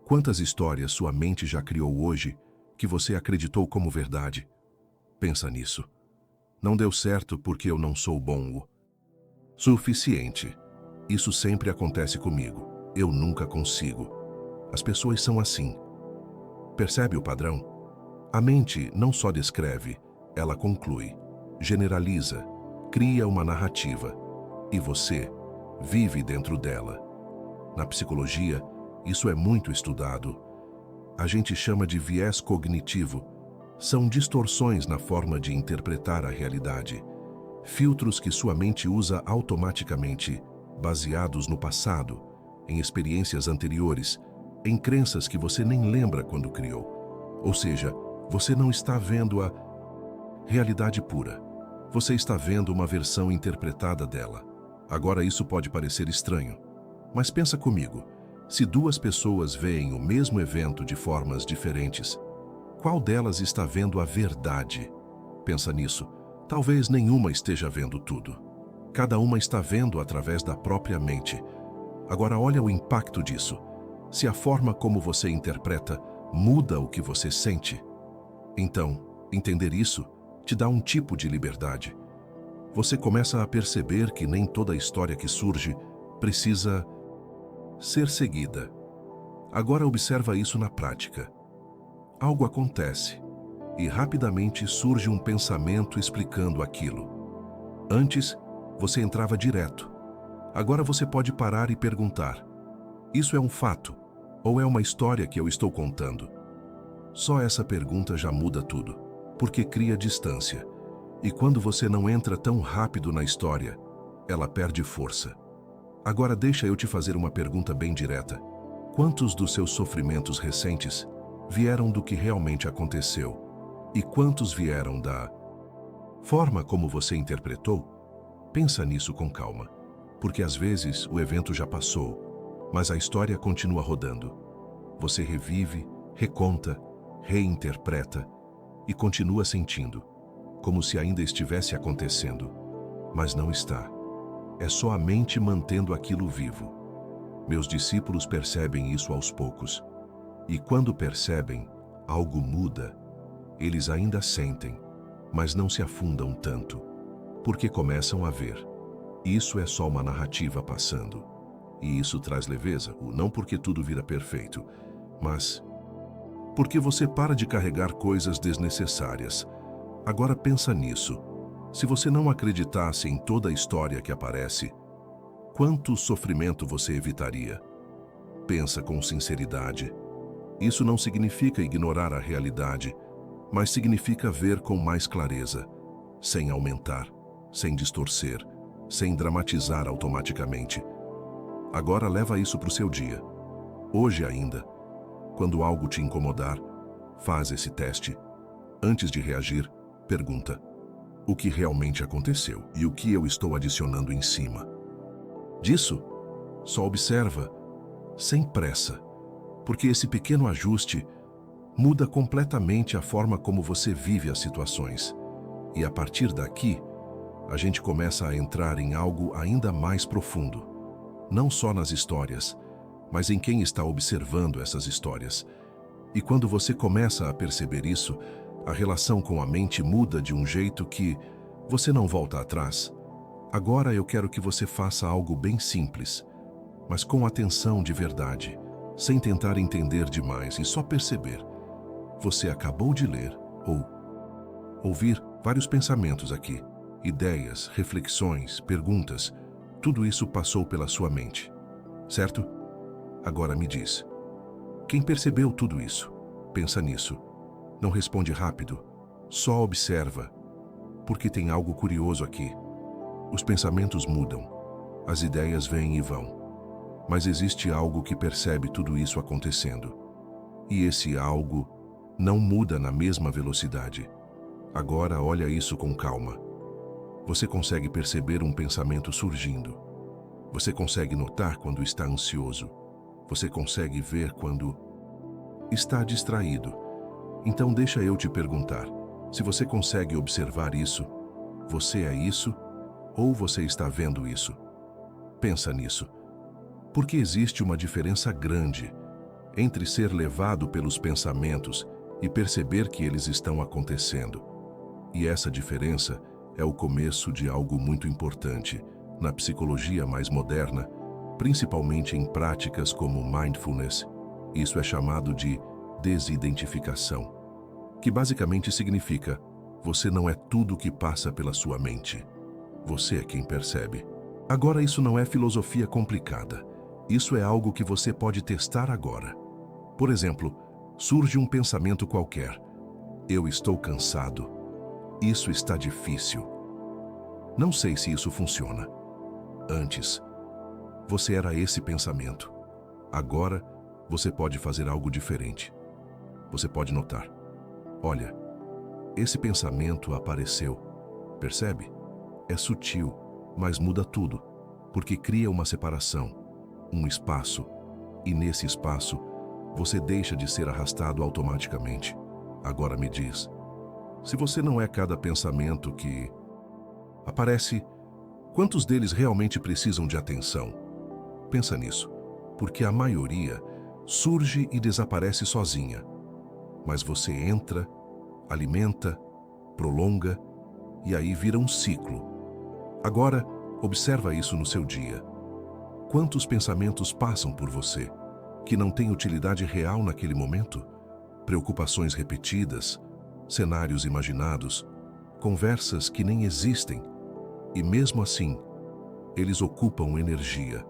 quantas histórias sua mente já criou hoje que você acreditou como verdade? Pensa nisso. Não deu certo porque eu não sou bom o suficiente. Isso sempre acontece comigo. Eu nunca consigo. As pessoas são assim. Percebe o padrão? A mente não só descreve, ela conclui, generaliza, cria uma narrativa. E você vive dentro dela. Na psicologia, isso é muito estudado. A gente chama de viés cognitivo. São distorções na forma de interpretar a realidade. Filtros que sua mente usa automaticamente, baseados no passado, em experiências anteriores, em crenças que você nem lembra quando criou. Ou seja, você não está vendo a realidade pura. Você está vendo uma versão interpretada dela. Agora isso pode parecer estranho, mas pensa comigo. Se duas pessoas veem o mesmo evento de formas diferentes, qual delas está vendo a verdade? Pensa nisso. Talvez nenhuma esteja vendo tudo. Cada uma está vendo através da própria mente. Agora olha o impacto disso. Se a forma como você interpreta muda o que você sente, então, entender isso te dá um tipo de liberdade. Você começa a perceber que nem toda história que surge precisa ser seguida. Agora observa isso na prática. Algo acontece e rapidamente surge um pensamento explicando aquilo. Antes, você entrava direto. Agora você pode parar e perguntar: isso é um fato ou é uma história que eu estou contando? Só essa pergunta já muda tudo, porque cria distância. E quando você não entra tão rápido na história, ela perde força. Agora deixa eu te fazer uma pergunta bem direta. Quantos dos seus sofrimentos recentes vieram do que realmente aconteceu? E quantos vieram da forma como você interpretou? Pensa nisso com calma, porque às vezes o evento já passou, mas a história continua rodando. Você revive, reconta, reinterpreta e continua sentindo, como se ainda estivesse acontecendo, mas não está. É só a mente mantendo aquilo vivo. Meus discípulos percebem isso aos poucos. E quando percebem, algo muda. Eles ainda sentem, mas não se afundam tanto, porque começam a ver. Isso é só uma narrativa passando. E isso traz leveza, não porque tudo vira perfeito, mas porque você para de carregar coisas desnecessárias. Agora pensa nisso. Se você não acreditasse em toda a história que aparece, quanto sofrimento você evitaria? Pensa com sinceridade. Isso não significa ignorar a realidade, mas significa ver com mais clareza, sem aumentar, sem distorcer, sem dramatizar automaticamente. Agora leva isso para o seu dia. Hoje ainda, quando algo te incomodar, faz esse teste. Antes de reagir, pergunta: o que realmente aconteceu e o que eu estou adicionando em cima. Disso, só observa, sem pressa, porque esse pequeno ajuste muda completamente a forma como você vive as situações. E a partir daqui, a gente começa a entrar em algo ainda mais profundo. Não só nas histórias, mas em quem está observando essas histórias. E quando você começa a perceber isso, a relação com a mente muda de um jeito que você não volta atrás. Agora eu quero que você faça algo bem simples, mas com atenção de verdade, sem tentar entender demais e só perceber. Você acabou de ler ou ouvir vários pensamentos aqui, ideias, reflexões, perguntas, tudo isso passou pela sua mente, certo? Agora me diz, quem percebeu tudo isso? Pensa nisso. Não responde rápido, só observa, porque tem algo curioso aqui. Os pensamentos mudam, as ideias vêm e vão, mas existe algo que percebe tudo isso acontecendo. E esse algo não muda na mesma velocidade. Agora olha isso com calma. Você consegue perceber um pensamento surgindo. Você consegue notar quando está ansioso. Você consegue ver quando está distraído. Então deixa eu te perguntar, se você consegue observar isso, você é isso ou você está vendo isso? Pensa nisso. Porque existe uma diferença grande entre ser levado pelos pensamentos e perceber que eles estão acontecendo. E essa diferença é o começo de algo muito importante na psicologia mais moderna, principalmente em práticas como mindfulness. Isso é chamado de desidentificação, que basicamente significa: você não é tudo que passa pela sua mente. Você é quem percebe. Agora, isso não é filosofia complicada. Isso é algo que você pode testar agora. Por exemplo, surge um pensamento qualquer. Eu estou cansado. Isso está difícil. Não sei se isso funciona. Antes, você era esse pensamento. Agora, você pode fazer algo diferente. Você pode notar: olha, esse pensamento apareceu. Percebe? É sutil, mas muda tudo, porque cria uma separação, um espaço, e nesse espaço, você deixa de ser arrastado automaticamente. Agora me diz, se você não é cada pensamento que aparece, quantos deles realmente precisam de atenção? Pensa nisso, porque a maioria surge e desaparece sozinha. Mas você entra, alimenta, prolonga, e aí vira um ciclo. Agora, observa isso no seu dia. Quantos pensamentos passam por você, que não têm utilidade real naquele momento? Preocupações repetidas, cenários imaginados, conversas que nem existem. E mesmo assim, eles ocupam energia.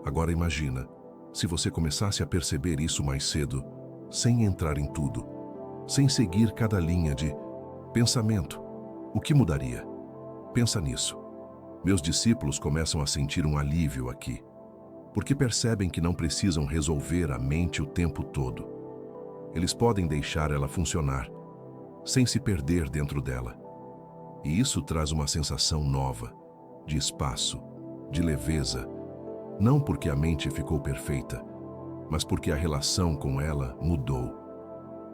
Agora imagina, se você começasse a perceber isso mais cedo, sem entrar em tudo, sem seguir cada linha de pensamento, o que mudaria? Pensa nisso. Meus discípulos começam a sentir um alívio aqui, porque percebem que não precisam resolver a mente o tempo todo. Eles podem deixar ela funcionar, sem se perder dentro dela. E isso traz uma sensação nova, de espaço, de leveza, não porque a mente ficou perfeita, mas porque a relação com ela mudou.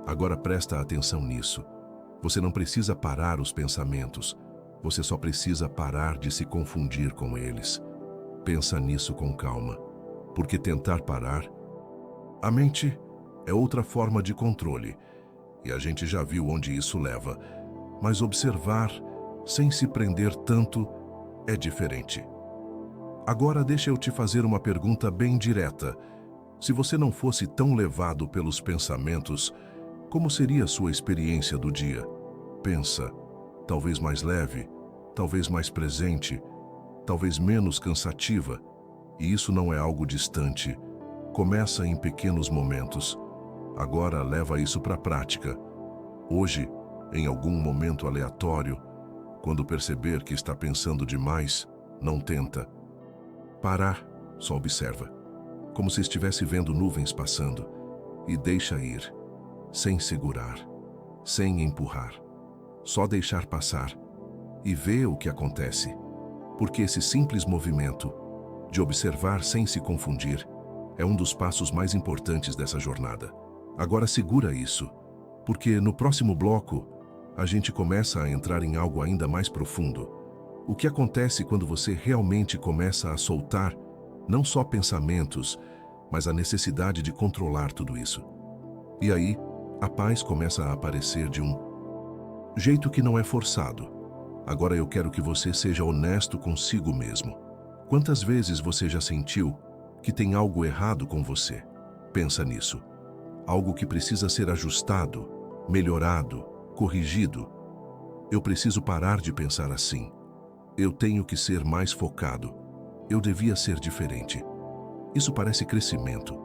Agora presta atenção nisso. Você não precisa parar os pensamentos, você só precisa parar de se confundir com eles. Pensa nisso com calma, porque tentar parar a mente é outra forma de controle, e a gente já viu onde isso leva, mas observar, sem se prender tanto, é diferente. Agora deixa eu te fazer uma pergunta bem direta. Se você não fosse tão levado pelos pensamentos, como seria a sua experiência do dia? Pensa, talvez mais leve, talvez mais presente, talvez menos cansativa. E isso não é algo distante. Começa em pequenos momentos. Agora leva isso para a prática. Hoje, em algum momento aleatório, quando perceber que está pensando demais, não tenta parar, só observa, como se estivesse vendo nuvens passando, e deixa ir, sem segurar, sem empurrar, só deixar passar. e vê o que acontece. Porque esse simples movimento, de observar sem se confundir, é um dos passos mais importantes dessa jornada. Agora segura isso, porque no próximo bloco, a gente começa a entrar em algo ainda mais profundo. O que acontece quando você realmente começa a soltar, não só pensamentos, mas a necessidade de controlar tudo isso. E aí, a paz começa a aparecer de um jeito que não é forçado. Agora eu quero que você seja honesto consigo mesmo. Quantas vezes você já sentiu que tem algo errado com você? Pensa nisso. Algo que precisa ser ajustado, melhorado, corrigido. Eu preciso parar de pensar assim. Eu tenho que ser mais focado. Eu devia ser diferente. Isso parece crescimento,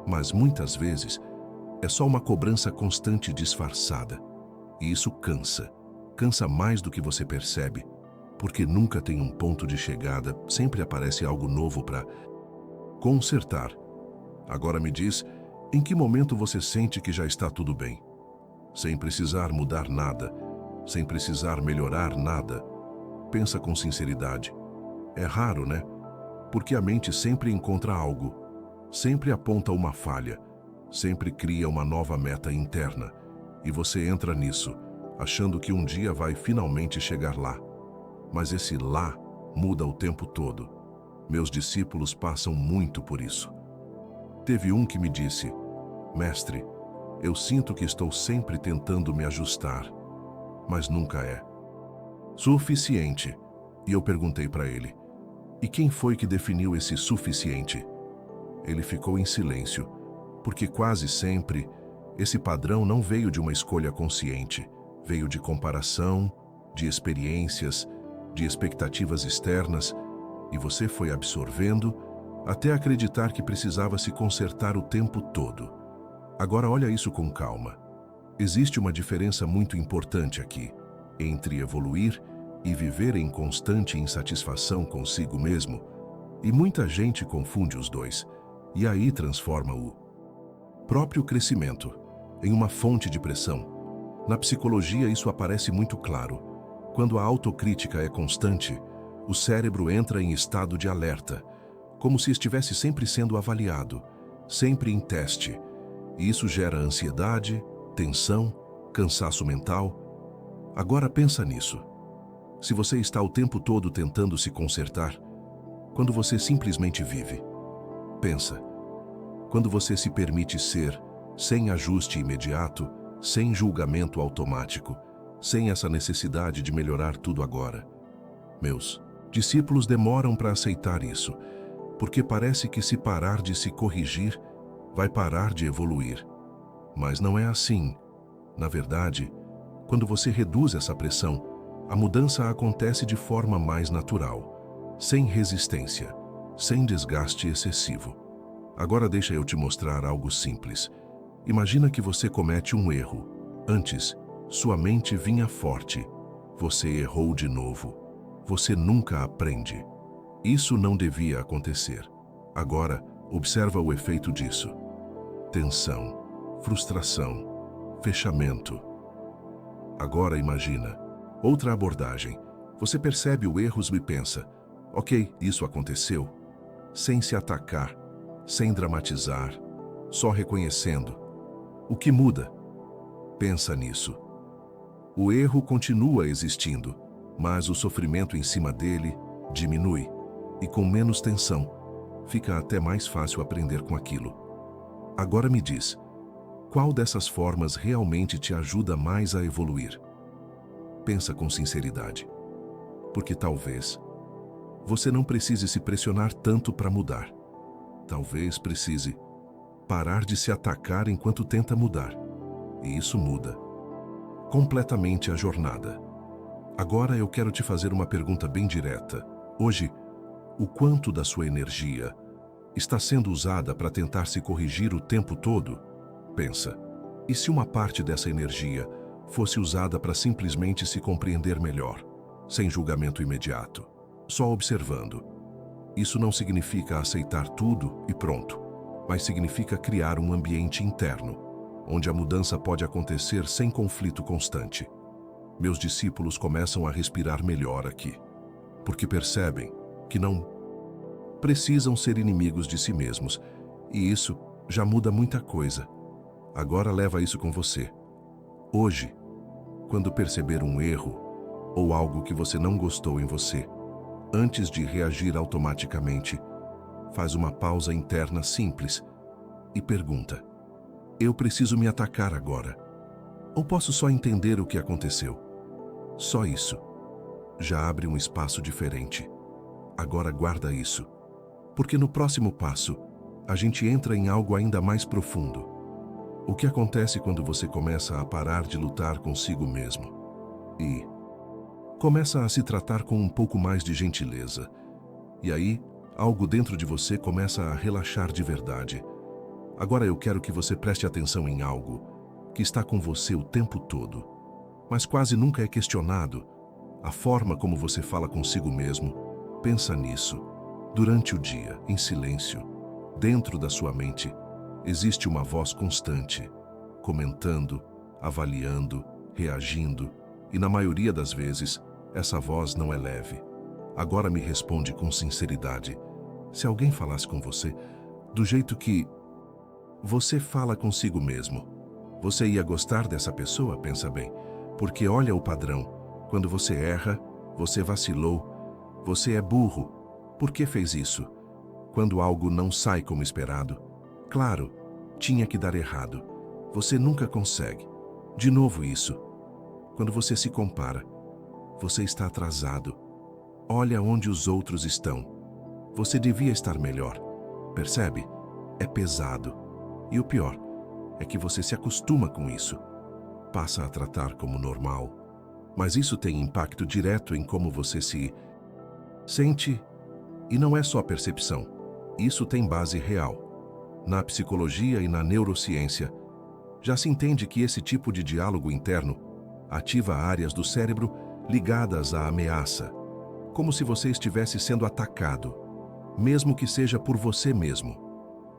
mas muitas vezes é só uma cobrança constante disfarçada. E isso cansa. Cansa mais do que você percebe, porque nunca tem um ponto de chegada, sempre aparece algo novo para consertar. Agora me diz, em que momento você sente que já está tudo bem? Sem precisar mudar nada, sem precisar melhorar nada. Pensa com sinceridade. É raro, né? Porque a mente sempre encontra algo, sempre aponta uma falha, sempre cria uma nova meta interna, e você entra nisso, achando que um dia vai finalmente chegar lá. Mas esse lá muda o tempo todo. Meus discípulos passam muito por isso. Teve um que me disse: "Mestre, eu sinto que estou sempre tentando me ajustar, mas nunca é suficiente." E eu perguntei para ele: "E quem foi que definiu esse suficiente?" Ele ficou em silêncio, porque quase sempre esse padrão não veio de uma escolha consciente, veio de comparação, de experiências, de expectativas externas, e você foi absorvendo até acreditar que precisava se consertar o tempo todo. Agora olha isso com calma. Existe uma diferença muito importante aqui entre evoluir e viver em constante insatisfação consigo mesmo, e muita gente confunde os dois, e aí transforma o próprio crescimento em uma fonte de pressão. Na psicologia isso aparece muito claro. Quando a autocrítica é constante, o cérebro entra em estado de alerta, como se estivesse sempre sendo avaliado, sempre em teste, e isso gera ansiedade, tensão, cansaço mental. Agora pensa nisso. Se você está o tempo todo tentando se consertar, quando você simplesmente vive, pensa. Quando você se permite ser, sem ajuste imediato, sem julgamento automático, sem essa necessidade de melhorar tudo agora. Meus discípulos demoram para aceitar isso, porque parece que se parar de se corrigir, vai parar de evoluir. Mas não é assim. Na verdade, quando você reduz essa pressão, a mudança acontece de forma mais natural, sem resistência, sem desgaste excessivo. Agora deixa eu te mostrar algo simples. Imagina que você comete um erro. Antes, sua mente vinha forte. Você errou de novo. Você nunca aprende. Isso não devia acontecer. Agora, observa o efeito disso. Tensão, frustração, fechamento. Agora imagina outra abordagem. Você percebe o erro e pensa: ok, isso aconteceu. Sem se atacar, sem dramatizar, só reconhecendo. O que muda? Pensa nisso. O erro continua existindo, mas o sofrimento em cima dele diminui, e com menos tensão, fica até mais fácil aprender com aquilo. Agora me diz, qual dessas formas realmente te ajuda mais a evoluir? Pensa com sinceridade, porque talvez você não precise se pressionar tanto para mudar. Talvez precise parar de se atacar enquanto tenta mudar. E isso muda completamente a jornada. Agora eu quero te fazer uma pergunta bem direta. Hoje, o quanto da sua energia está sendo usada para tentar se corrigir o tempo todo? Pensa, e se uma parte dessa energia fosse usada para simplesmente se compreender melhor, sem julgamento imediato, só observando? Isso não significa aceitar tudo e pronto, mas significa criar um ambiente interno, onde a mudança pode acontecer sem conflito constante. Meus discípulos começam a respirar melhor aqui, porque percebem que não precisam ser inimigos de si mesmos, e isso já muda muita coisa. Agora leva isso com você. Hoje, quando perceber um erro ou algo que você não gostou em você, antes de reagir automaticamente, faz uma pausa interna simples e pergunta: eu preciso me atacar agora? Ou posso só entender o que aconteceu? Só isso já abre um espaço diferente. Agora guarda isso, porque no próximo passo, a gente entra em algo ainda mais profundo. O que acontece quando você começa a parar de lutar consigo mesmo e começa a se tratar com um pouco mais de gentileza. E aí, algo dentro de você começa a relaxar de verdade. Agora eu quero que você preste atenção em algo que está com você o tempo todo, mas quase nunca é questionado. A forma como você fala consigo mesmo. Pensa nisso. Durante o dia, em silêncio, dentro da sua mente, existe uma voz constante, comentando, avaliando, reagindo, e na maioria das vezes, essa voz não é leve. Agora me responde com sinceridade. Se alguém falasse com você, do jeito que você fala consigo mesmo, você ia gostar dessa pessoa? Pensa bem, porque olha o padrão. Quando você erra, você vacilou, você é burro. Por que fez isso? Quando algo não sai como esperado, claro, tinha que dar errado. Você nunca consegue. De novo isso. Quando você se compara, você está atrasado. Olha onde os outros estão. Você devia estar melhor. Percebe? É pesado. E o pior é que você se acostuma com isso. Passa a tratar como normal. Mas isso tem impacto direto em como você se sente. E não é só percepção. Isso tem base real. Na psicologia e na neurociência, já se entende que esse tipo de diálogo interno ativa áreas do cérebro ligadas à ameaça, como se você estivesse sendo atacado, mesmo que seja por você mesmo.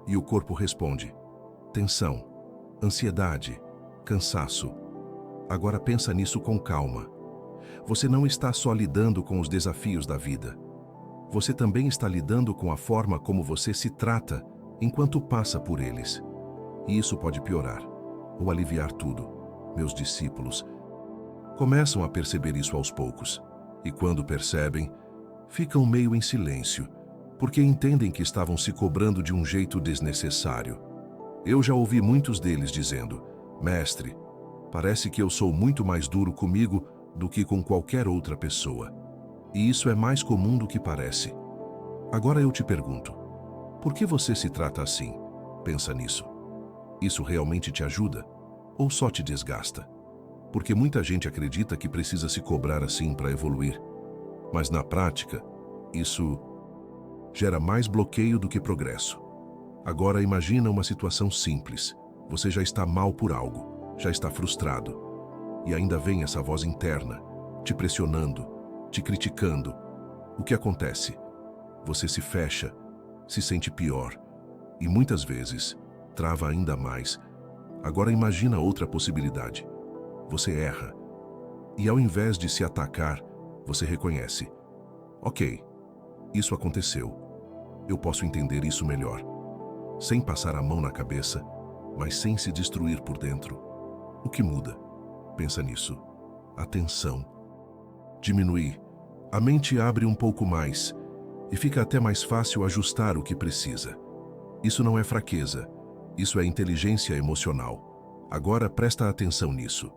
E o corpo responde: tensão, ansiedade, cansaço. Agora pensa nisso com calma. Você não está só lidando com os desafios da vida. Você também está lidando com a forma como você se trata enquanto passa por eles. E isso pode piorar ou aliviar tudo. Meus discípulos começam a perceber isso aos poucos. E quando percebem, ficam meio em silêncio, porque entendem que estavam se cobrando de um jeito desnecessário. Eu já ouvi muitos deles dizendo: mestre, parece que eu sou muito mais duro comigo do que com qualquer outra pessoa. E isso é mais comum do que parece. Agora eu te pergunto, por que você se trata assim? Pensa nisso. Isso realmente te ajuda? Ou só te desgasta? Porque muita gente acredita que precisa se cobrar assim para evoluir. Mas na prática, isso gera mais bloqueio do que progresso. Agora imagina uma situação simples. Você já está mal por algo, já está frustrado. E ainda vem essa voz interna, te pressionando, te criticando. O que acontece? Você se fecha, se sente pior e muitas vezes trava ainda mais. Agora imagina outra possibilidade. Você erra e ao invés de se atacar, você reconhece: ok, isso aconteceu. Eu posso entender isso melhor. Sem passar a mão na cabeça, mas sem se destruir por dentro. O que muda? Pensa nisso. A tensão diminui. A mente abre um pouco mais e fica até mais fácil ajustar o que precisa. Isso não é fraqueza, isso é inteligência emocional. Agora presta atenção nisso.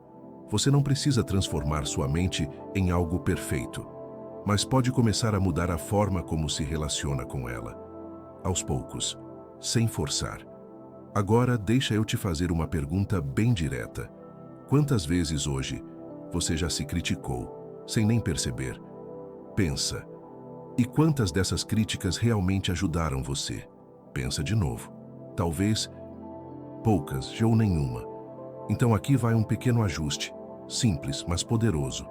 Você não precisa transformar sua mente em algo perfeito, mas pode começar a mudar a forma como se relaciona com ela. Aos poucos, sem forçar. Agora deixa eu te fazer uma pergunta bem direta. Quantas vezes hoje você já se criticou, sem nem perceber? Pensa. E quantas dessas críticas realmente ajudaram você? Pensa de novo. Talvez poucas ou nenhuma. Então aqui vai um pequeno ajuste, simples, mas poderoso.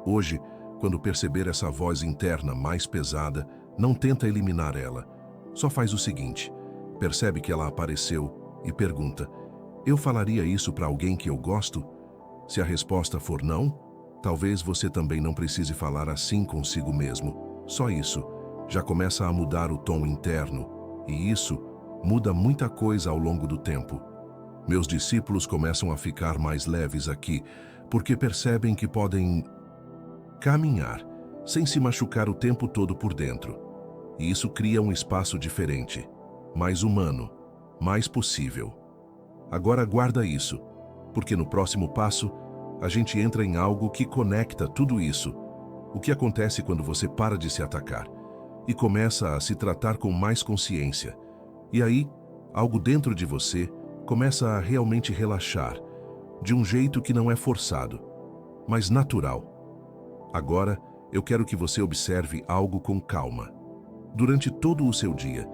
Hoje, quando perceber essa voz interna mais pesada, não tenta eliminar ela. Só faz o seguinte: percebe que ela apareceu e pergunta: eu falaria isso para alguém que eu gosto? Se a resposta for não, Talvez você também não precise falar assim consigo mesmo. Só isso já começa a mudar o tom interno, e isso muda muita coisa ao longo do tempo. Meus discípulos começam a ficar mais leves aqui, porque percebem que podem caminhar sem se machucar o tempo todo por dentro. E isso cria um espaço diferente, mais humano, mais possível. Agora guarda isso, porque no próximo passo, a gente entra em algo que conecta tudo isso. O que acontece quando você para de se atacar e começa a se tratar com mais consciência. E aí, algo dentro de você começa a realmente relaxar, de um jeito que não é forçado, mas natural. Agora, eu quero que você observe algo com calma. Durante todo o seu dia,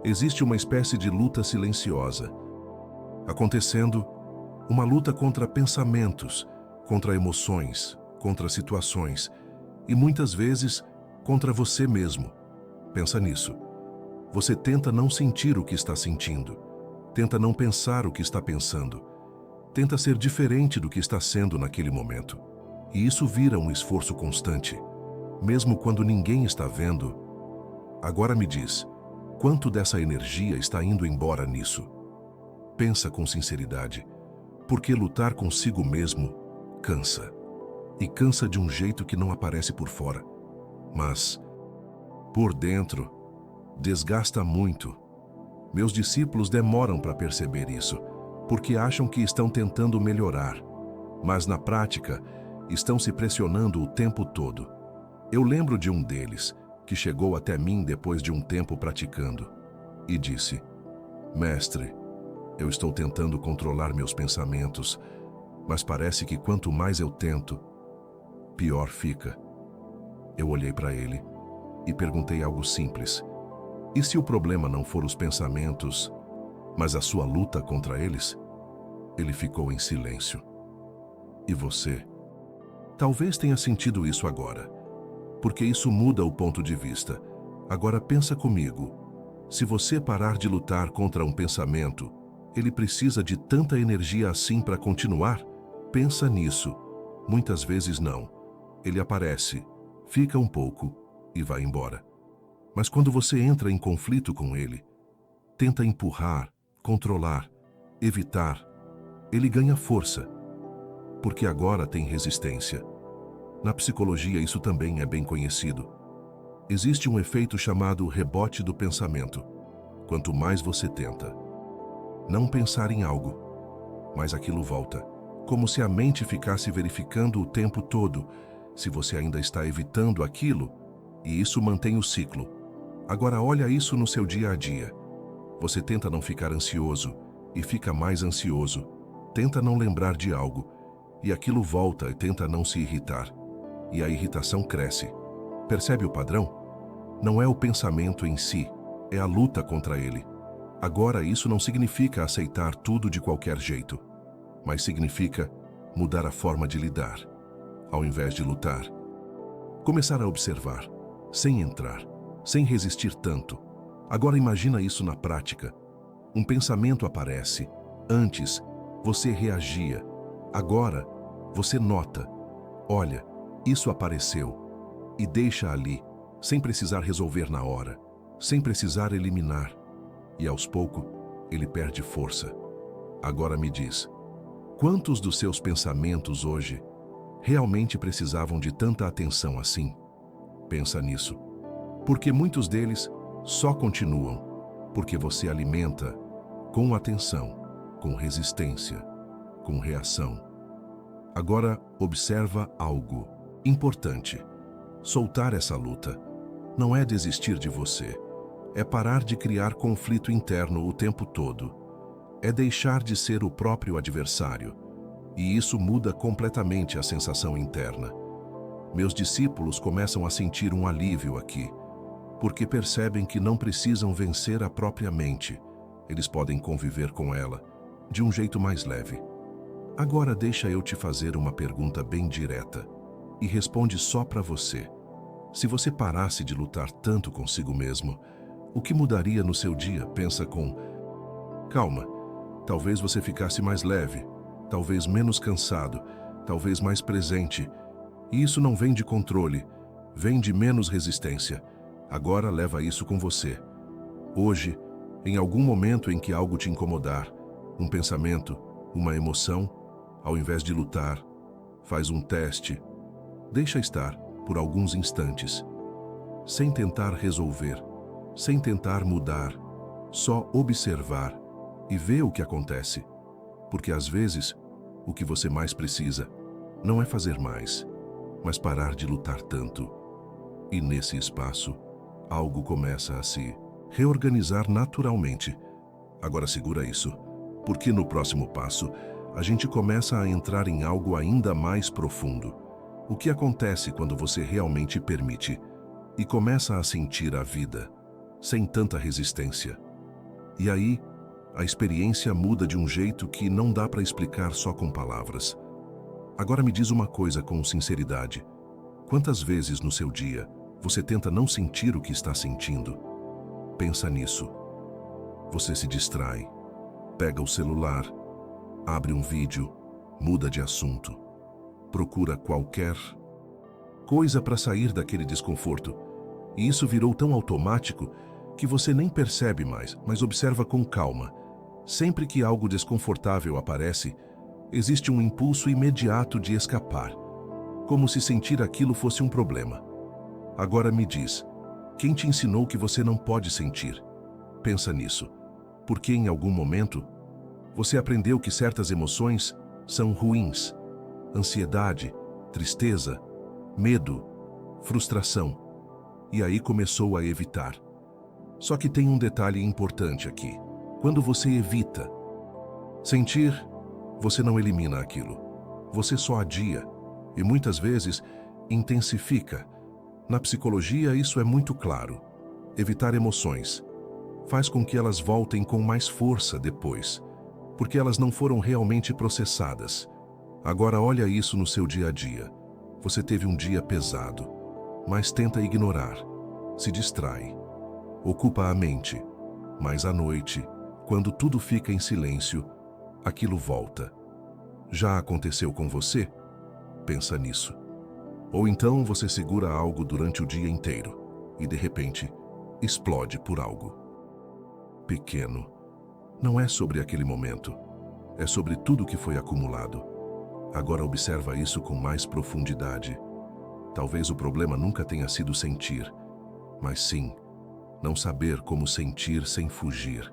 existe uma espécie de luta silenciosa acontecendo, uma luta contra pensamentos, contra emoções, contra situações e muitas vezes contra você mesmo. Pensa nisso. Você tenta não sentir o que está sentindo, tenta não pensar o que está pensando, tenta ser diferente do que está sendo naquele momento. E isso vira um esforço constante, mesmo quando ninguém está vendo. Agora me diz, quanto dessa energia está indo embora nisso? Pensa com sinceridade, porque lutar consigo mesmo cansa. E cansa de um jeito que não aparece por fora, mas por dentro desgasta muito. Meus discípulos demoram para perceber isso, porque acham que estão tentando melhorar, mas na prática estão se pressionando o tempo todo. Eu lembro de um deles, que chegou até mim depois de um tempo praticando, e disse: Mestre, eu estou tentando controlar meus pensamentos, mas parece que quanto mais eu tento, pior fica. Eu olhei para ele e perguntei algo simples. E se o problema não for os pensamentos, mas a sua luta contra eles? Ele ficou em silêncio. E você? Talvez tenha sentido isso agora, porque isso muda o ponto de vista. Agora pensa comigo. Se você parar de lutar contra um pensamento, ele precisa de tanta energia assim para continuar? Pensa nisso. Muitas vezes não. Ele aparece, fica um pouco e vai embora. Mas quando você entra em conflito com ele, tenta empurrar, controlar, evitar, ele ganha força, porque agora tem resistência. Na psicologia isso também é bem conhecido. Existe um efeito chamado rebote do pensamento. Quanto mais você tenta não pensar em algo, mas aquilo volta, como se a mente ficasse verificando o tempo todo se você ainda está evitando aquilo, e isso mantém o ciclo. Agora olha isso no seu dia a dia. Você tenta não ficar ansioso e fica mais ansioso. Tenta não lembrar de algo e aquilo volta e tenta não se irritar. E a irritação cresce. Percebe o padrão? Não é o pensamento em si, é a luta contra ele. Agora isso não significa aceitar tudo de qualquer jeito, mas significa mudar a forma de lidar, ao invés de lutar. Começar a observar, sem entrar, sem resistir tanto. Agora imagina isso na prática. Um pensamento aparece. Antes, você reagia. Agora, você nota. Olha, isso apareceu. E deixa ali, sem precisar resolver na hora, sem precisar eliminar. E aos poucos, ele perde força. Agora me diz, quantos dos seus pensamentos hoje realmente precisavam de tanta atenção assim? Pensa nisso. Porque muitos deles só continuam porque você alimenta com atenção, com resistência, com reação. Agora observa algo importante. Soltar essa luta não é desistir de você, é parar de criar conflito interno o tempo todo. É deixar de ser o próprio adversário. E isso muda completamente a sensação interna. Meus discípulos começam a sentir um alívio aqui, porque percebem que não precisam vencer a própria mente. Eles podem conviver com ela de um jeito mais leve. Agora deixa eu te fazer uma pergunta bem direta e responde só para você. Se você parasse de lutar tanto consigo mesmo, o que mudaria no seu dia? Pensa com calma. Talvez você ficasse mais leve, talvez menos cansado, talvez mais presente, E isso não vem de controle, vem de menos resistência. Agora leva isso com você. Hoje, em algum momento em que algo te incomodar, um pensamento, uma emoção, ao invés de lutar, faz um teste. Deixa estar por alguns instantes, sem tentar resolver, sem tentar mudar, só observar e ver o que acontece. Porque às vezes, o que você mais precisa não é fazer mais, mas parar de lutar tanto. E nesse espaço, algo começa a se reorganizar naturalmente. Agora segura isso, porque no próximo passo, a gente começa a entrar em algo ainda mais profundo. O que acontece quando você realmente permite e começa a sentir a vida, sem tanta resistência. E aí, a experiência muda de um jeito que não dá para explicar só com palavras. Agora me diz uma coisa com sinceridade. Quantas vezes no seu dia você tenta não sentir o que está sentindo? Pensa nisso. Você se distrai, pega o celular, abre um vídeo, muda de assunto, procura qualquer coisa para sair daquele desconforto. E isso virou tão automático que você nem percebe mais, mas observa com calma. Sempre que algo desconfortável aparece, existe um impulso imediato de escapar, como se sentir aquilo fosse um problema. Agora me diz, quem te ensinou que você não pode sentir? Pensa nisso, porque em algum momento você aprendeu que certas emoções são ruins. Ansiedade, tristeza, medo, frustração. E aí começou a evitar. Só que tem um detalhe importante aqui. Quando você evita sentir, você não elimina aquilo. Você só adia e muitas vezes intensifica. Na psicologia isso é muito claro. Evitar emoções faz com que elas voltem com mais força depois, porque elas não foram realmente processadas. Agora olha isso no seu dia a dia. Você teve um dia pesado, mas tenta ignorar, se distrai, ocupa a mente, mas à noite, quando tudo fica em silêncio, aquilo volta. Já aconteceu com você? Pensa nisso. Ou então você segura algo durante o dia inteiro e de repente explode por algo pequeno. Não é sobre aquele momento, é sobre tudo que foi acumulado. Agora observa isso com mais profundidade. Talvez o problema nunca tenha sido sentir, mas sim, não saber como sentir sem fugir.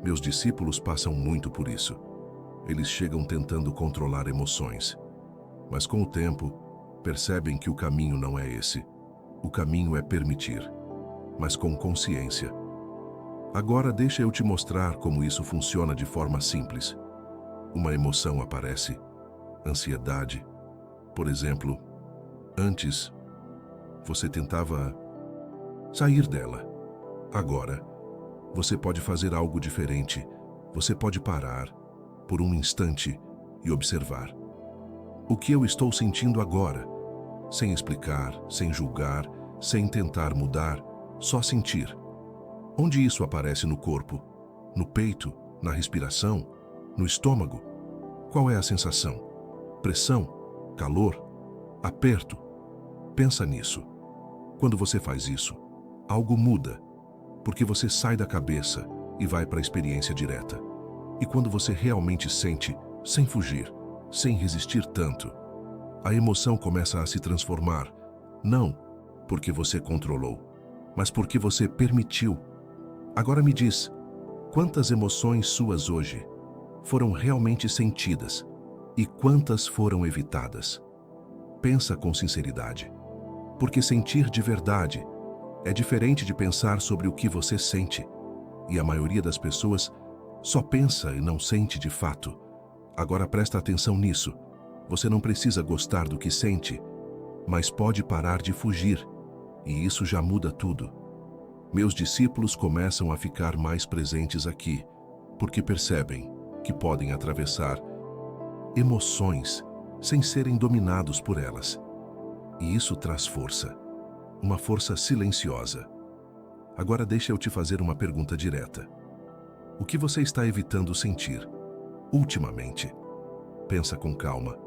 Meus discípulos passam muito por isso. Eles chegam tentando controlar emoções, mas com o tempo, percebem que o caminho não é esse. O caminho é permitir, mas com consciência. Agora deixa eu te mostrar como isso funciona de forma simples. Uma emoção aparece, ansiedade, por exemplo. Antes, você tentava sair dela. Agora, você pode fazer algo diferente. Você pode parar por um instante e observar. O que eu estou sentindo agora? Sem explicar, sem julgar, sem tentar mudar, só sentir. Onde isso aparece no corpo? No peito? Na respiração? No estômago? Qual é a sensação? Pressão? Calor? Aperto? Pensa nisso. Quando você faz isso, algo muda, porque você sai da cabeça e vai para a experiência direta. E quando você realmente sente, sem fugir, sem resistir tanto, a emoção começa a se transformar, não porque você controlou, mas porque você permitiu. Agora me diz, quantas emoções suas hoje foram realmente sentidas e quantas foram evitadas? Pensa com sinceridade, porque sentir de verdade é diferente de pensar sobre o que você sente, e a maioria das pessoas só pensa e não sente de fato. Agora presta atenção nisso. Você não precisa gostar do que sente, mas pode parar de fugir, e isso já muda tudo. Meus discípulos começam a ficar mais presentes aqui, porque percebem que podem atravessar emoções sem serem dominados por elas. E isso traz força, uma força silenciosa. Agora deixa eu te fazer uma pergunta direta. O que você está evitando sentir, ultimamente? Pensa com calma.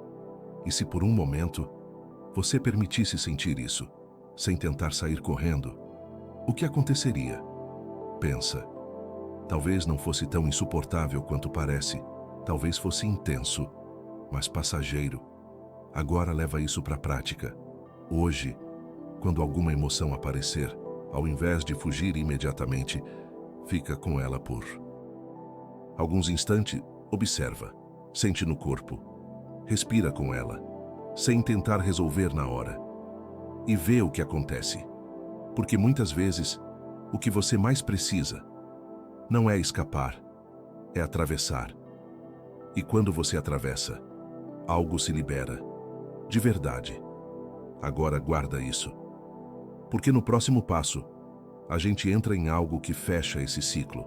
E se por um momento você permitisse sentir isso, sem tentar sair correndo, o que aconteceria? Pensa. Talvez não fosse tão insuportável quanto parece. Talvez fosse intenso, mas passageiro. Agora leva isso para a prática. Hoje, quando alguma emoção aparecer, ao invés de fugir imediatamente, fica com ela por alguns instantes, observa, sente no corpo, respira com ela, sem tentar resolver na hora, e vê o que acontece. Porque muitas vezes, o que você mais precisa não é escapar, é atravessar. E quando você atravessa, algo se libera, de verdade. Agora guarda isso. Porque no próximo passo, a gente entra em algo que fecha esse ciclo.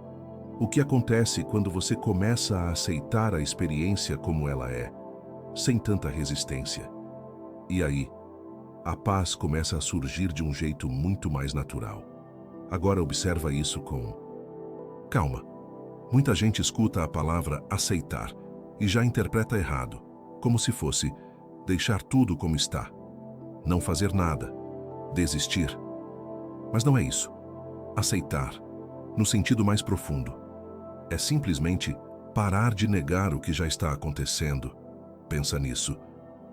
O que acontece quando você começa a aceitar a experiência como ela é, sem tanta resistência. E aí, a paz começa a surgir de um jeito muito mais natural. Agora observa isso com calma. Muita gente escuta a palavra aceitar e já interpreta errado, como se fosse deixar tudo como está, não fazer nada, desistir. Mas não é isso. Aceitar, no sentido mais profundo, é simplesmente parar de negar o que já está acontecendo. Pensa nisso,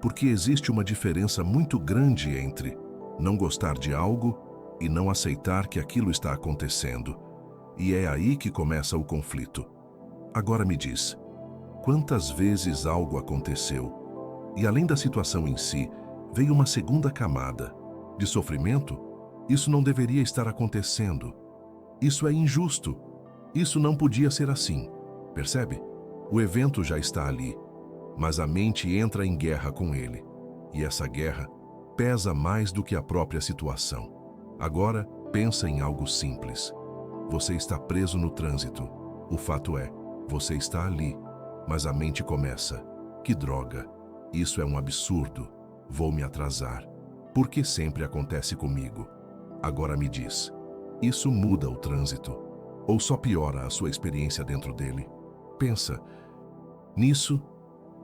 porque existe uma diferença muito grande entre não gostar de algo e não aceitar que aquilo está acontecendo. E é aí que começa o conflito. Agora me diz, quantas vezes algo aconteceu e além da situação em si, veio uma segunda camada de sofrimento? Isso não deveria estar acontecendo. Isso é injusto. Isso não podia ser assim. Percebe? O evento já está ali, mas a mente entra em guerra com ele. E essa guerra pesa mais do que a própria situação. Agora, pensa em algo simples. Você está preso no trânsito. O fato é, você está ali, mas a mente começa. Que droga! Isso é um absurdo. Vou me atrasar. Por que sempre acontece comigo? Agora me diz, isso muda o trânsito? Ou só piora a sua experiência dentro dele? Pensa nisso,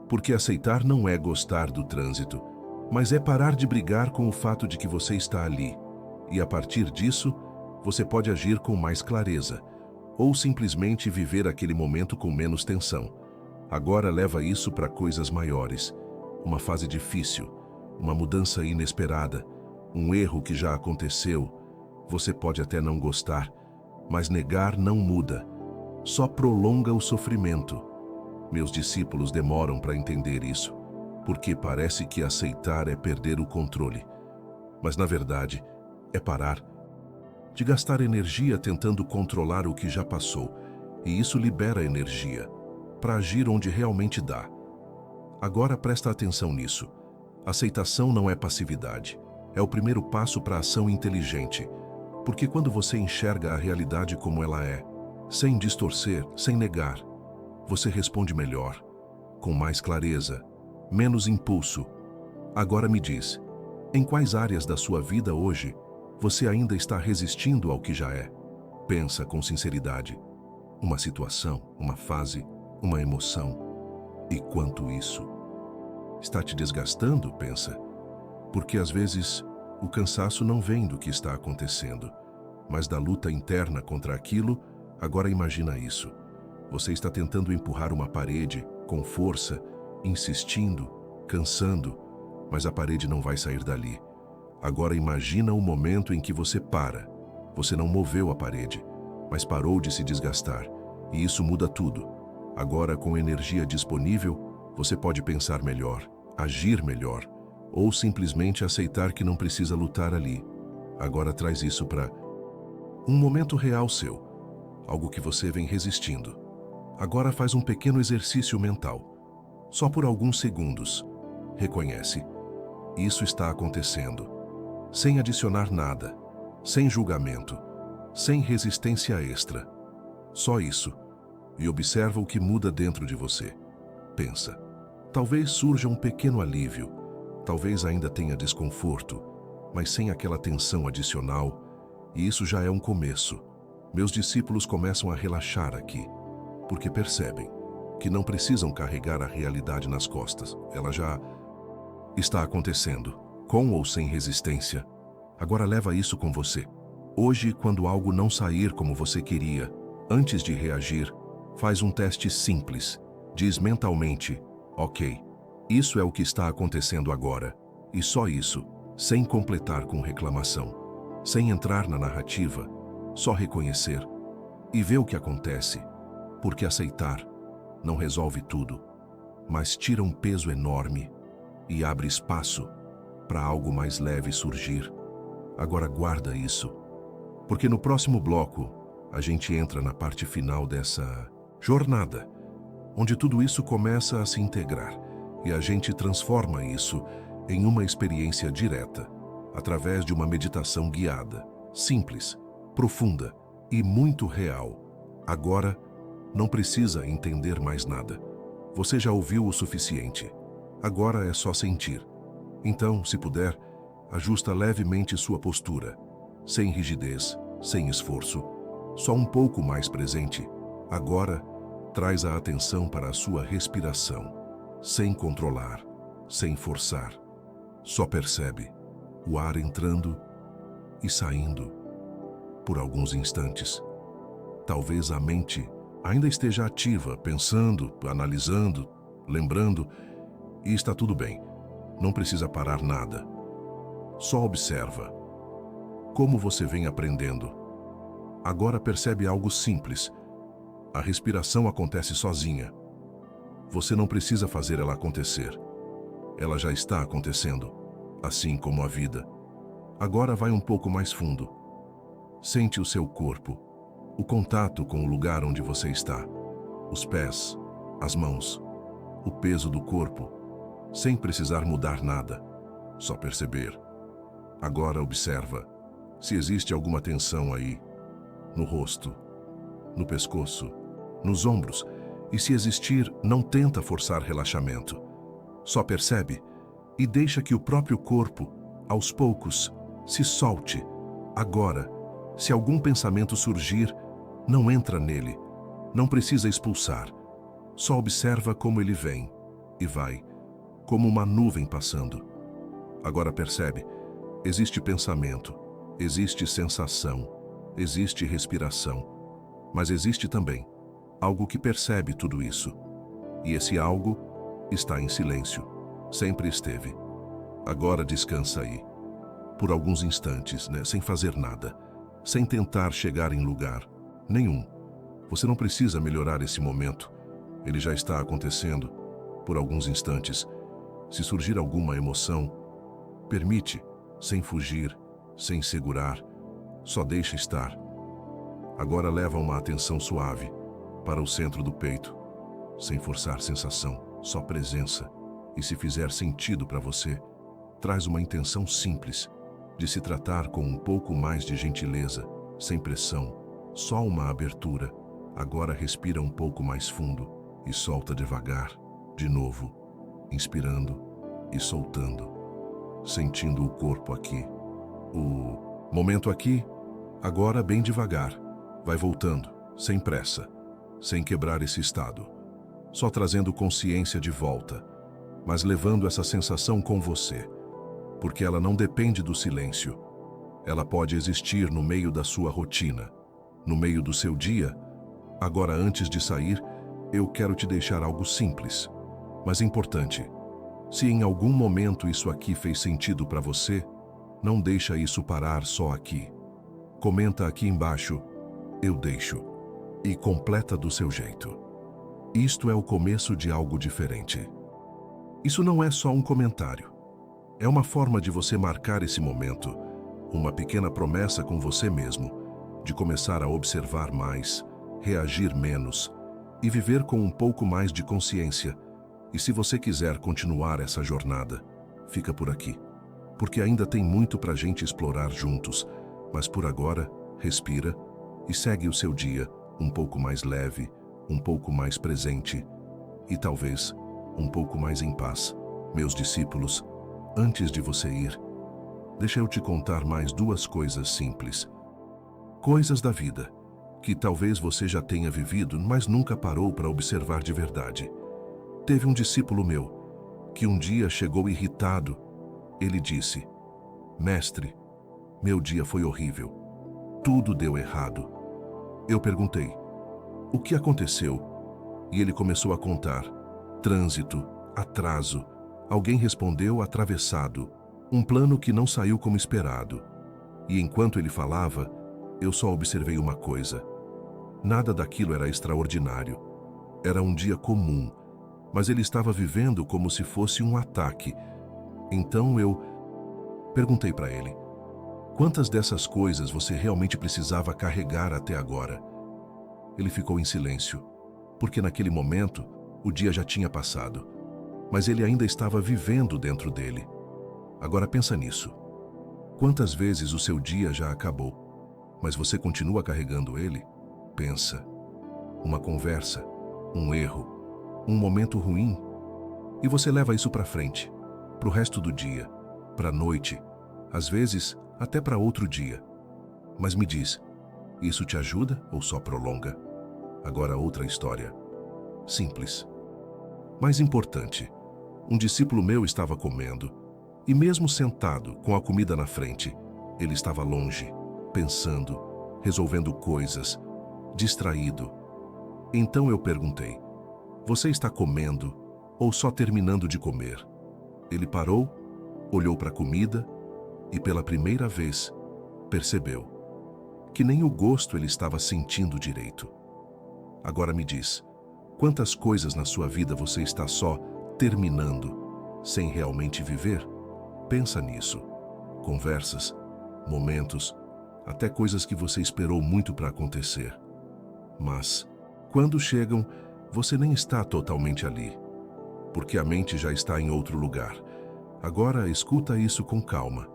porque aceitar não é gostar do trânsito, mas é parar de brigar com o fato de que você está ali. E a partir disso, você pode agir com mais clareza, ou simplesmente viver aquele momento com menos tensão. Agora leva isso para coisas maiores. Uma fase difícil, uma mudança inesperada, um erro que já aconteceu. Você pode até não gostar, mas negar não muda, só prolonga o sofrimento. Meus discípulos demoram para entender isso, porque parece que aceitar é perder o controle. Mas na verdade, é parar de gastar energia tentando controlar o que já passou, e isso libera energia para agir onde realmente dá. Agora presta atenção nisso. Aceitação não é passividade. É o primeiro passo para a ação inteligente. Porque quando você enxerga a realidade como ela é, sem distorcer, sem negar, você responde melhor, com mais clareza, menos impulso. Agora me diz, em quais áreas da sua vida hoje você ainda está resistindo ao que já é? Pensa com sinceridade. Uma situação, uma fase, uma emoção. E quanto isso está te desgastando, pensa. Porque às vezes o cansaço não vem do que está acontecendo, mas da luta interna contra aquilo. Agora imagina isso. Você está tentando empurrar uma parede com força, insistindo, cansando, mas a parede não vai sair dali. Agora imagina o momento em que você para. Você não moveu a parede, mas parou de se desgastar. E isso muda tudo. Agora, com energia disponível, você pode pensar melhor, agir melhor, ou simplesmente aceitar que não precisa lutar ali. Agora traz isso para um momento real seu, algo que você vem resistindo. Agora faz um pequeno exercício mental. Só por alguns segundos. Reconhece. Isso está acontecendo. Sem adicionar nada, sem julgamento, sem resistência extra. Só isso. E observa o que muda dentro de você. Pensa. Talvez surja um pequeno alívio. Talvez ainda tenha desconforto, mas sem aquela tensão adicional. E isso já é um começo. Meus discípulos começam a relaxar aqui, porque percebem que não precisam carregar a realidade nas costas. Ela já está acontecendo. com ou sem resistência. Agora leva isso com você. Hoje, quando algo não sair como você queria, antes de reagir, faz um teste simples. Diz mentalmente: ok, isso é o que está acontecendo agora. E só isso, sem completar com reclamação, sem entrar na narrativa, só reconhecer e ver o que acontece. Porque aceitar não resolve tudo, mas tira um peso enorme e abre espaço para algo mais leve surgir. Agora guarda isso, porque no próximo bloco a gente entra na parte final dessa jornada, onde tudo isso começa a se integrar e a gente transforma isso em uma experiência direta, através de uma meditação guiada, simples, profunda e muito real. Agora, não precisa entender mais nada. Você já ouviu o suficiente. Agora é só sentir. Então, se puder, ajusta levemente sua postura, sem rigidez, sem esforço, só um pouco mais presente. Agora, traz a atenção para a sua respiração, sem controlar, sem forçar. Só percebe o ar entrando e saindo por alguns instantes. Talvez a mente ainda esteja ativa, pensando, analisando, lembrando, e está tudo bem. Não precisa parar nada. Só observa. Como você vem aprendendo. Agora percebe algo simples. A respiração acontece sozinha. Você não precisa fazer ela acontecer. Ela já está acontecendo, assim como a vida. Agora vai um pouco mais fundo. Sente o seu corpo, o contato com o lugar onde você está, os pés, as mãos, o peso do corpo, sem precisar mudar nada, só perceber. Agora observa se existe alguma tensão aí, no rosto, no pescoço, nos ombros, e se existir, não tenta forçar relaxamento. Só percebe e deixa que o próprio corpo, aos poucos, se solte. Agora, se algum pensamento surgir, não entra nele, não precisa expulsar. Só observa como ele vem e vai, como uma nuvem passando. Agora percebe, existe pensamento, existe sensação, existe respiração, mas existe também algo que percebe tudo isso. E esse algo está em silêncio, sempre esteve. Agora descansa aí, por alguns instantes, sem fazer nada, sem tentar chegar em lugar nenhum. Você não precisa melhorar esse momento, ele já está acontecendo, por alguns instantes. Se surgir alguma emoção, permite, sem fugir, sem segurar, só deixa estar. Agora leva uma atenção suave para o centro do peito, sem forçar sensação, só presença. E se fizer sentido para você, traz uma intenção simples de se tratar com um pouco mais de gentileza, sem pressão, só uma abertura. Agora respira um pouco mais fundo e solta devagar, de novo, inspirando e soltando, sentindo o corpo aqui. O momento aqui, agora bem devagar, vai voltando, sem pressa, sem quebrar esse estado, só trazendo consciência de volta, mas levando essa sensação com você, porque ela não depende do silêncio. Ela pode existir no meio da sua rotina, no meio do seu dia. Agora, antes de sair, eu quero te deixar algo simples, mas importante. Se em algum momento isso aqui fez sentido para você, não deixa isso parar só aqui. Comenta aqui embaixo, eu deixo, e completa do seu jeito. Isto é o começo de algo diferente. Isso não é só um comentário. É uma forma de você marcar esse momento, uma pequena promessa com você mesmo, de começar a observar mais, reagir menos e viver com um pouco mais de consciência. E se você quiser continuar essa jornada, fica por aqui, porque ainda tem muito pra gente explorar juntos, mas por agora, respira e segue o seu dia um pouco mais leve, um pouco mais presente e talvez um pouco mais em paz. Meus discípulos, antes de você ir, deixa eu te contar mais duas coisas simples. Coisas da vida, que talvez você já tenha vivido, mas nunca parou para observar de verdade. Teve um discípulo meu, que um dia chegou irritado Ele disse: Mestre, meu dia foi horrível. Tudo deu errado. Eu perguntei: o que aconteceu? E ele começou a contar: trânsito, atraso, alguém respondeu atravessado, um plano que não saiu como esperado. E enquanto ele falava, eu só observei uma coisa. Nada daquilo era extraordinário. Era um dia comum, mas ele estava vivendo como se fosse um ataque. Então eu perguntei para ele: quantas dessas coisas você realmente precisava carregar até agora? Ele ficou em silêncio, porque naquele momento o dia já tinha passado, mas ele ainda estava vivendo dentro dele. Agora pensa nisso. Quantas vezes o seu dia já acabou, mas você continua carregando ele? Pensa. Uma conversa, um erro, um momento ruim, e você leva isso para frente, para o resto do dia, para a noite, às vezes até para outro dia. Mas me diz, isso te ajuda ou só prolonga? Agora outra história. Simples. Mais importante, um discípulo meu estava comendo, e mesmo sentado com a comida na frente, ele estava longe, pensando, resolvendo coisas, distraído. Então eu perguntei: você está comendo ou só terminando de comer? Ele parou, olhou para a comida e pela primeira vez percebeu que nem o gosto ele estava sentindo direito. Agora me diz, quantas coisas na sua vida você está só terminando, sem realmente viver? Pensa nisso. Conversas, momentos, até coisas que você esperou muito para acontecer. Mas, quando chegam, você nem está totalmente ali, porque a mente já está em outro lugar. Agora escuta isso com calma.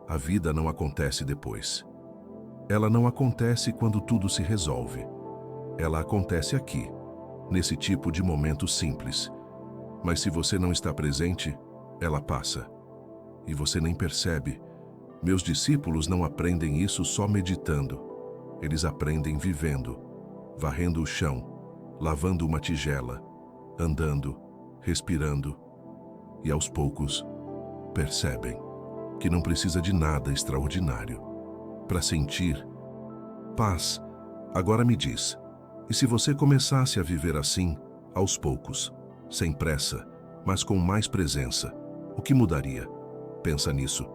A vida não acontece depois. Ela não acontece quando tudo se resolve. Ela acontece aqui, nesse tipo de momento simples. Mas se você não está presente, ela passa. E você nem percebe. Meus discípulos não aprendem isso só meditando. Eles aprendem vivendo, varrendo o chão, lavando uma tigela, andando, respirando. E aos poucos, percebem que não precisa de nada extraordinário para sentir paz. Agora me diz, e se você começasse a viver assim, aos poucos, sem pressa, mas com mais presença, o que mudaria? Pensa nisso.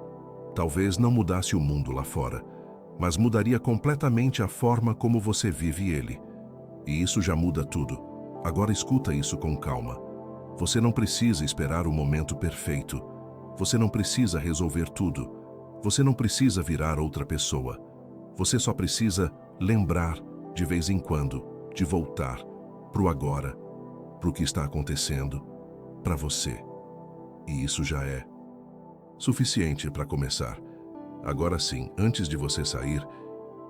Talvez não mudasse o mundo lá fora, mas mudaria completamente a forma como você vive ele. E isso já muda tudo. Agora escuta isso com calma. Você não precisa esperar o momento perfeito. Você não precisa resolver tudo. Você não precisa virar outra pessoa. Você só precisa lembrar, de vez em quando, de voltar pro agora, pro que está acontecendo, para você. E isso já é suficiente para começar. Agora sim, antes de você sair,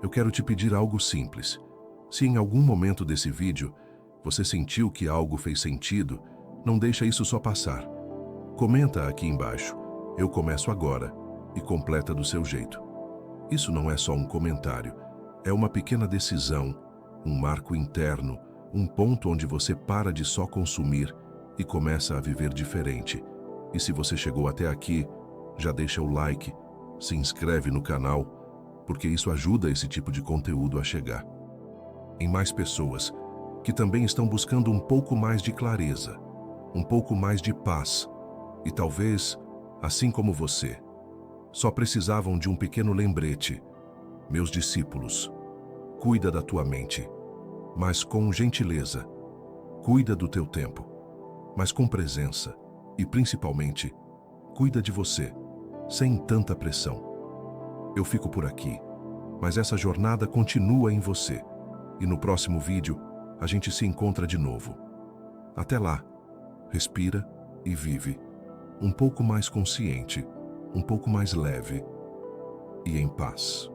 eu quero te pedir algo simples. Se em algum momento desse vídeo você sentiu que algo fez sentido, não deixa isso só passar. Comenta aqui embaixo, eu começo agora, e completa do seu jeito. Isso não é só um comentário, é uma pequena decisão, um marco interno, um ponto onde você para de só consumir e começa a viver diferente. E se você chegou até aqui, já deixa o like, se inscreve no canal, porque isso ajuda esse tipo de conteúdo a chegar em mais pessoas que também estão buscando um pouco mais de clareza, um pouco mais de paz e talvez, assim como você, só precisavam de um pequeno lembrete. Meus discípulos, cuida da tua mente, mas com gentileza. Cuida do teu tempo, mas com presença. E principalmente, cuida de você, sem tanta pressão. Eu fico por aqui, mas essa jornada continua em você. E no próximo vídeo, a gente se encontra de novo. Até lá, respira e vive. Um pouco mais consciente, um pouco mais leve e em paz.